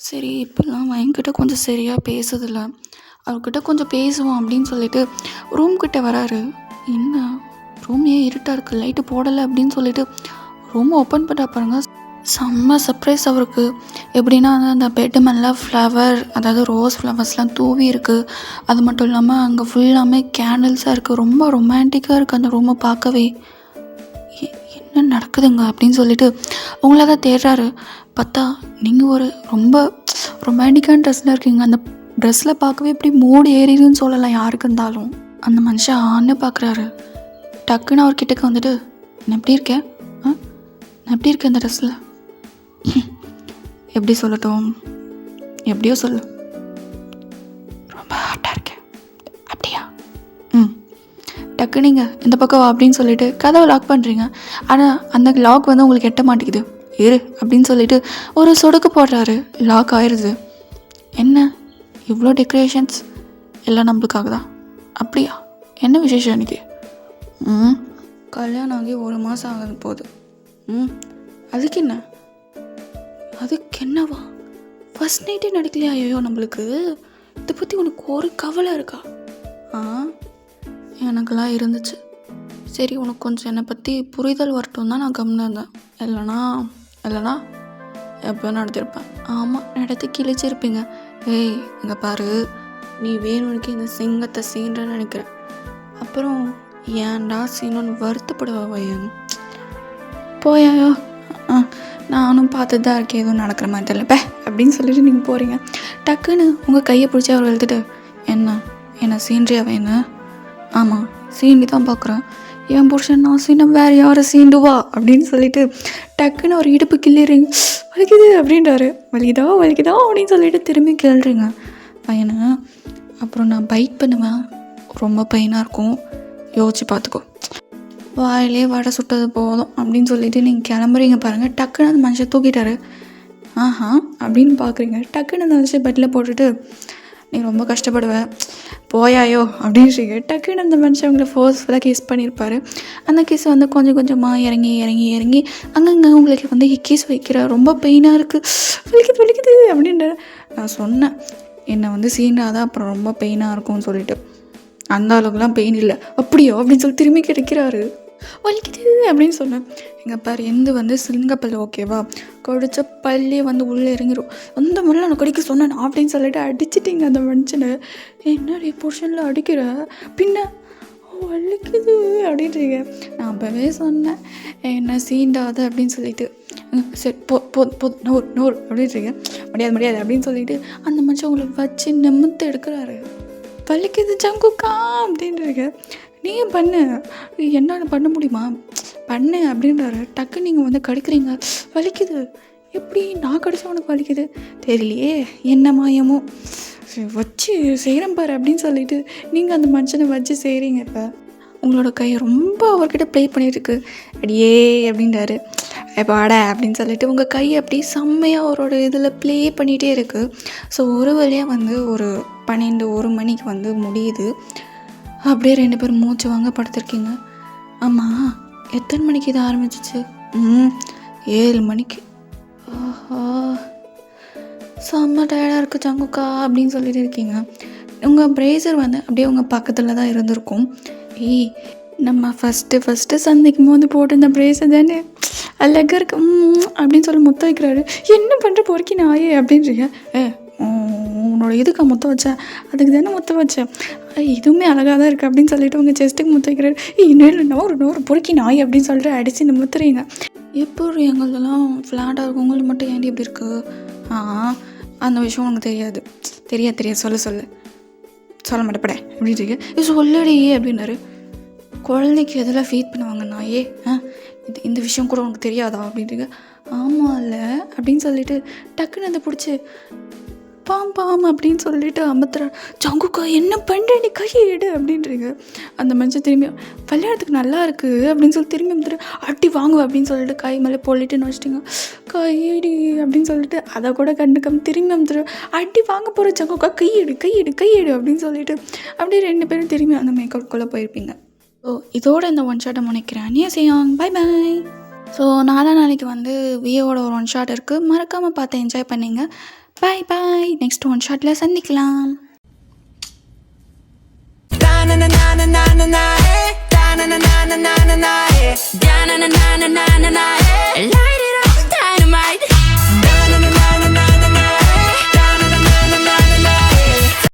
சரி இப்போல்லாம் என்கிட்ட கொஞ்சம் சரியாக பேசுதில்ல, அவர்கிட்ட கொஞ்சம் பேசுவோம் அப்படின்னு சொல்லிட்டு ரூம்கிட்ட வராரு. என்ன ரூம் ஏன் இருட்டாக இருக்குது, லைட்டு போடலை அப்படின்னு சொல்லிட்டு ரூம் ஓப்பன் பண்ண பாருங்க, செம்ம சர்ப்ரைஸ் அவருக்கு. எப்படின்னா அந்த பெட்டு மேலே ஃப்ளவர், அதாவது ரோஸ் ஃப்ளவர்ஸ்லாம் தூவி இருக்குது. அது மட்டும் இல்லாமல் அங்கே ஃபுல்லாமே கேண்டில்ஸாக இருக்குது. ரொம்ப ரொமான்டிக்காக இருக்குது அந்த ரூமை பார்க்கவே. என்ன நடக்குதுங்க அப்படின்னு சொல்லிட்டு உங்களை தான் தேடுறாரு. பார்த்தா நீங்கள் ஒரு ரொம்ப ரொமான்டிக்கான ட்ரெஸ்ஸில் இருக்கீங்க. அந்த ட்ரெஸ்ஸில் பார்க்கவே இப்படி மூடு ஏறிடுன்னு சொல்லலாம் யாருக்கு இருந்தாலும். அந்த மனுஷன் ஆன்னு பார்க்குறாரு. டக்குன்னு அவர் கிட்டக்க வந்துட்டு என்ன எப்படி இருக்கேன், நான் எப்படி இருக்கேன் இந்த ட்ரெஸ்ஸில்? எப்படி சொல்லட்டும், எப்படியோ சொல்லு, ரொம்ப ஹார்ட்டாக இருக்கேன். அப்படியா? டக்கு நீங்கள் இந்த பக்கம் வா அப்படின்னு சொல்லிட்டு கதவை லாக் பண்ணுறீங்க. ஆனால் அந்த லாக் வந்து உங்களுக்கு எட்ட மாட்டேங்குது. இரு அப்படின்னு சொல்லிட்டு ஒரு சொடுக்கு போடுறாரு, லாக் ஆயிடுது. என்ன இவ்வளோ டெக்கரேஷன்ஸ் எல்லாம் நம்மளுக்காக தான்? அப்படியா? என்ன விசேஷம் எனக்கு? கல்யாணம் ஆகி 1 மாதம் ஆகுது போகுது. அதுக்கு என்ன? அதுக்கு என்னவா? ஃபஸ்ட் நைட்டே நடக்கலையா? ஐயோ நம்மளுக்கு இதை பற்றி உனக்கு ஒரு கவலை இருக்கா? எனக்கெல்லாம் இருந்துச்சு. சரி உனக்கு கொஞ்சம் என்னை பற்றி புரிதல் வரட்டும் தான் நான் கம்முன்னு இருந்தேன். இல்லைனா எப்போ நடத்திருப்பேன். ஆமாம், நடத்தி கிழிச்சிருப்பீங்க. ஏய் இங்கே பாரு, நீ வேணும்னுக்கு இந்த சிங்கத்தை சீன்றன்னு நினைக்கிறேன். அப்புறம் ஏன்டா சீனோன்னு வருத்தப்படுவா வையன். போயாயோ? நானும் பார்த்துட்டு தான் இருக்கேன், எதுவும் நடக்கிற மாதிரி தெரியலப்ப அப்படின்னு சொல்லிட்டு நீங்கள் போகிறீங்க. டக்குன்னு உங்கள் கையை பிடிச்சி அவர் எழுத்துட்டு, என்ன சீன்றியா வேணும்? ஆமாம், சீண்டி தான் பார்க்குறேன். என் புருஷன் நான் சீன வேறு யாரும் சீண்டுவா அப்படின்னு சொல்லிட்டு டக்குன்னு ஒரு இடுப்பு கிள்ளிடுறீங்க. வலிக்குது அப்படின்றாரு. வலிக்குதா அப்படின்னு சொல்லிட்டு திரும்பி கேள்றீங்க பையனை. அப்புறம் நான் பைட் பண்ணுவேன், ரொம்ப பெயினாக இருக்கும், யோசிச்சு பார்த்துக்கோ. வாயிலே வடை சுட்டது போதும் அப்படின்னு சொல்லிட்டு நீங்கள் கிளம்புறீங்க பாருங்கள். டக்குன்னு அந்த மனுஷன் தூக்கிட்டாரு. அப்படின்னு பார்க்குறீங்க. டக்குன்னு அந்த மனுஷன் பெட்டில் போட்டுட்டு, நீ ரொம்ப கஷ்டப்படுவேன் போயாயோ அப்படின்றீங்க. டக்குன்னு அந்த மனுஷன் அவங்களை ஃபோர்ஸ்ஃபுல்லாக கிஸ் பண்ணியிருப்பார். அந்த கிஸ் வந்து கொஞ்சம் கொஞ்சமாக இறங்கி அங்கங்கே உங்களுக்கு வந்து கிஸ் வைக்கிற, ரொம்ப பெயினாக இருக்குது, வலிக்குது அப்படின்ற. நான் சொன்னேன் என்னை வந்து சீண்டாதான் அப்புறம் ரொம்ப பெயினாக இருக்கும்னு சொல்லிட்டு. அந்த அளவுக்குலாம் பெயின் இல்லை. அப்படியோ அப்படின்னு சொல்லி திரும்பி கிடைக்கிறாரு. வலிக்குது அப்படின்னு சொன்னேன். எங்கள் பாரு எந்த வந்து சிங்கப்பல் ஓகேவா, கடிச்ச பல்லே வந்து உள்ளே இறங்கிடும். அந்த மாதிரிலாம் நான் கடிக்க சொன்னேன் அப்படின்னு சொல்லிட்டு அடிச்சிட்டிங்க அந்த மனுஷனை. என்னடி போர்ஷனில் அடிக்கிற, பின்ன வலிக்குது அப்படின்றீங்க. நான் அப்போவே சொன்னேன் என்ன சீண்டாது அப்படின்னு சொல்லிட்டு. சரி நோர் அப்படின்றீங்க. முடியாது அப்படின்னு சொல்லிட்டு அந்த மனுஷன் உங்களை வச்சு நிமித்து எடுக்கிறாரு. வலிக்குது ஜங்குக்கா அப்படின்றீங்க. நீங்கள் பண்ணு, என்னால் பண்ண முடியுமா, பண்ணு அப்படின்றாரு. டக்கு நீங்கள் வந்து கடிக்கிறீங்க. வலிக்குது. எப்படி நான் கடிச்சா உனக்கு வலிக்குது தெரியலையே, என்ன மாயமோ, வச்சு செய்கிறேன் பாரு அப்படின்னு சொல்லிட்டு நீங்கள் அந்த மனுஷனை வச்சு செய்கிறீங்க. இப்போ உங்களோட கையை ரொம்ப அவர்கிட்ட ப்ளே பண்ணிட்டுருக்கு. அடியே அப்படின்றாரு. பாட அப்படின்னு சொல்லிட்டு உங்கள் கையை அப்படி செம்மையாக அவரோட இதில் ப்ளே பண்ணிகிட்டே இருக்குது. ஸோ ஒரு வழியாக வந்து ஒரு 12-1 மணிக்கு வந்து முடியுது. அப்படியே 2 பேரும் மூச்சு வாங்க படுத்திருக்கீங்க. ஆமாம், எத்தனை மணிக்கு இது ஆரம்பிச்சிச்சு? 7 மணிக்கு. ஆஹா, செம்ம டயர்டாக இருக்குது ஜங்குக்கா அப்படின்னு சொல்லிட்டு இருக்கீங்க. உங்கள் பிரேசர் வந்து அப்படியே உங்கள் பக்கத்தில் தான் இருந்திருக்கும். ஏய் நம்ம ஃபஸ்ட்டு சந்திக்கும் போது போட்டு இந்த பிரேசர் தானே அழகாக இருக்கு அப்படின்னு சொல்லி முத்த வைக்கிறாரு. என்ன பண்ணுற பொறுக்கி நாயே அப்படின்றீங்க. உன்னோட இதுக்கு முத்த வச்சேன், அதுக்கு தானே முத்த வச்சேன், இதுவுமே அழகாக தான் இருக்குது அப்படின்னு சொல்லிட்டு உங்கள் செஸ்ட்டுக்கு முத்த வைக்கிறாரு. இன்னும் நோறு பொறுக்கி நாய் அப்படின்னு சொல்லிட்டு அடித்து முத்துறீங்க. எப்படி எங்களெல்லாம் ஃப்ளாட்டாக இருக்கும், உங்களுக்கு மட்டும் ஏன்டி எப்படி இருக்குது? அந்த விஷயம் உனக்கு தெரியாது சொல்ல மாட்டேப்பட அப்படின்றீங்க. சொல்லடி அப்படின்னாரு. குழந்தைக்கு எதெல்லாம் ஃபீட் பண்ணுவாங்க நாயே, இந்த விஷயம் கூட உனக்கு தெரியாதா அப்படின்றீங்க. ஆமாம் இல்லை அப்படின்னு சொல்லிட்டு டக்குன்னு அதை பிடிச்சி பாம் அப்படின்னு சொல்லிட்டு அமுத்துறா. ஜங்குக்கா என்ன பண்ணுற, நீ கையை எடு அப்படின்றீங்க. அந்த மனுஷன் திரும்பி விளையாடுறதுக்கு நல்லா இருக்குது அப்படின்னு சொல்லி திரும்பி அமுத்துற. அடி வாங்குவேன் அப்படின்னு சொல்லிட்டு கை மேலே போலிட்டுன்னு வச்சிட்டிங்க. கையடி அப்படின்னு சொல்லிட்டு அதை கூட கண்டுக்காம திரும்பி அமுத்துற. அடி வாங்க போகிற ஜங்குக்கா, கையெடு அப்படின்னு சொல்லிட்டு அப்படியே 2 பேரும் திரும்பி அந்த மேக்கப்புக்குள்ளே போயிருப்பீங்க. ஸோ இதோட இந்த 1 ஷாட்டை முனைக்கிறேன். நீ செய்யும் பை. ஸோ நாளைக்கு வந்து வியோட ஒரு 1 ஷாட் இருக்குது, மறக்காமல் பார்த்து என்ஜாய் பண்ணிங்க. பாய். நெக்ஸ்ட் 1 ஷாட்ல சந்திக்கலாம். Na na na na na na na, na na na na na na na,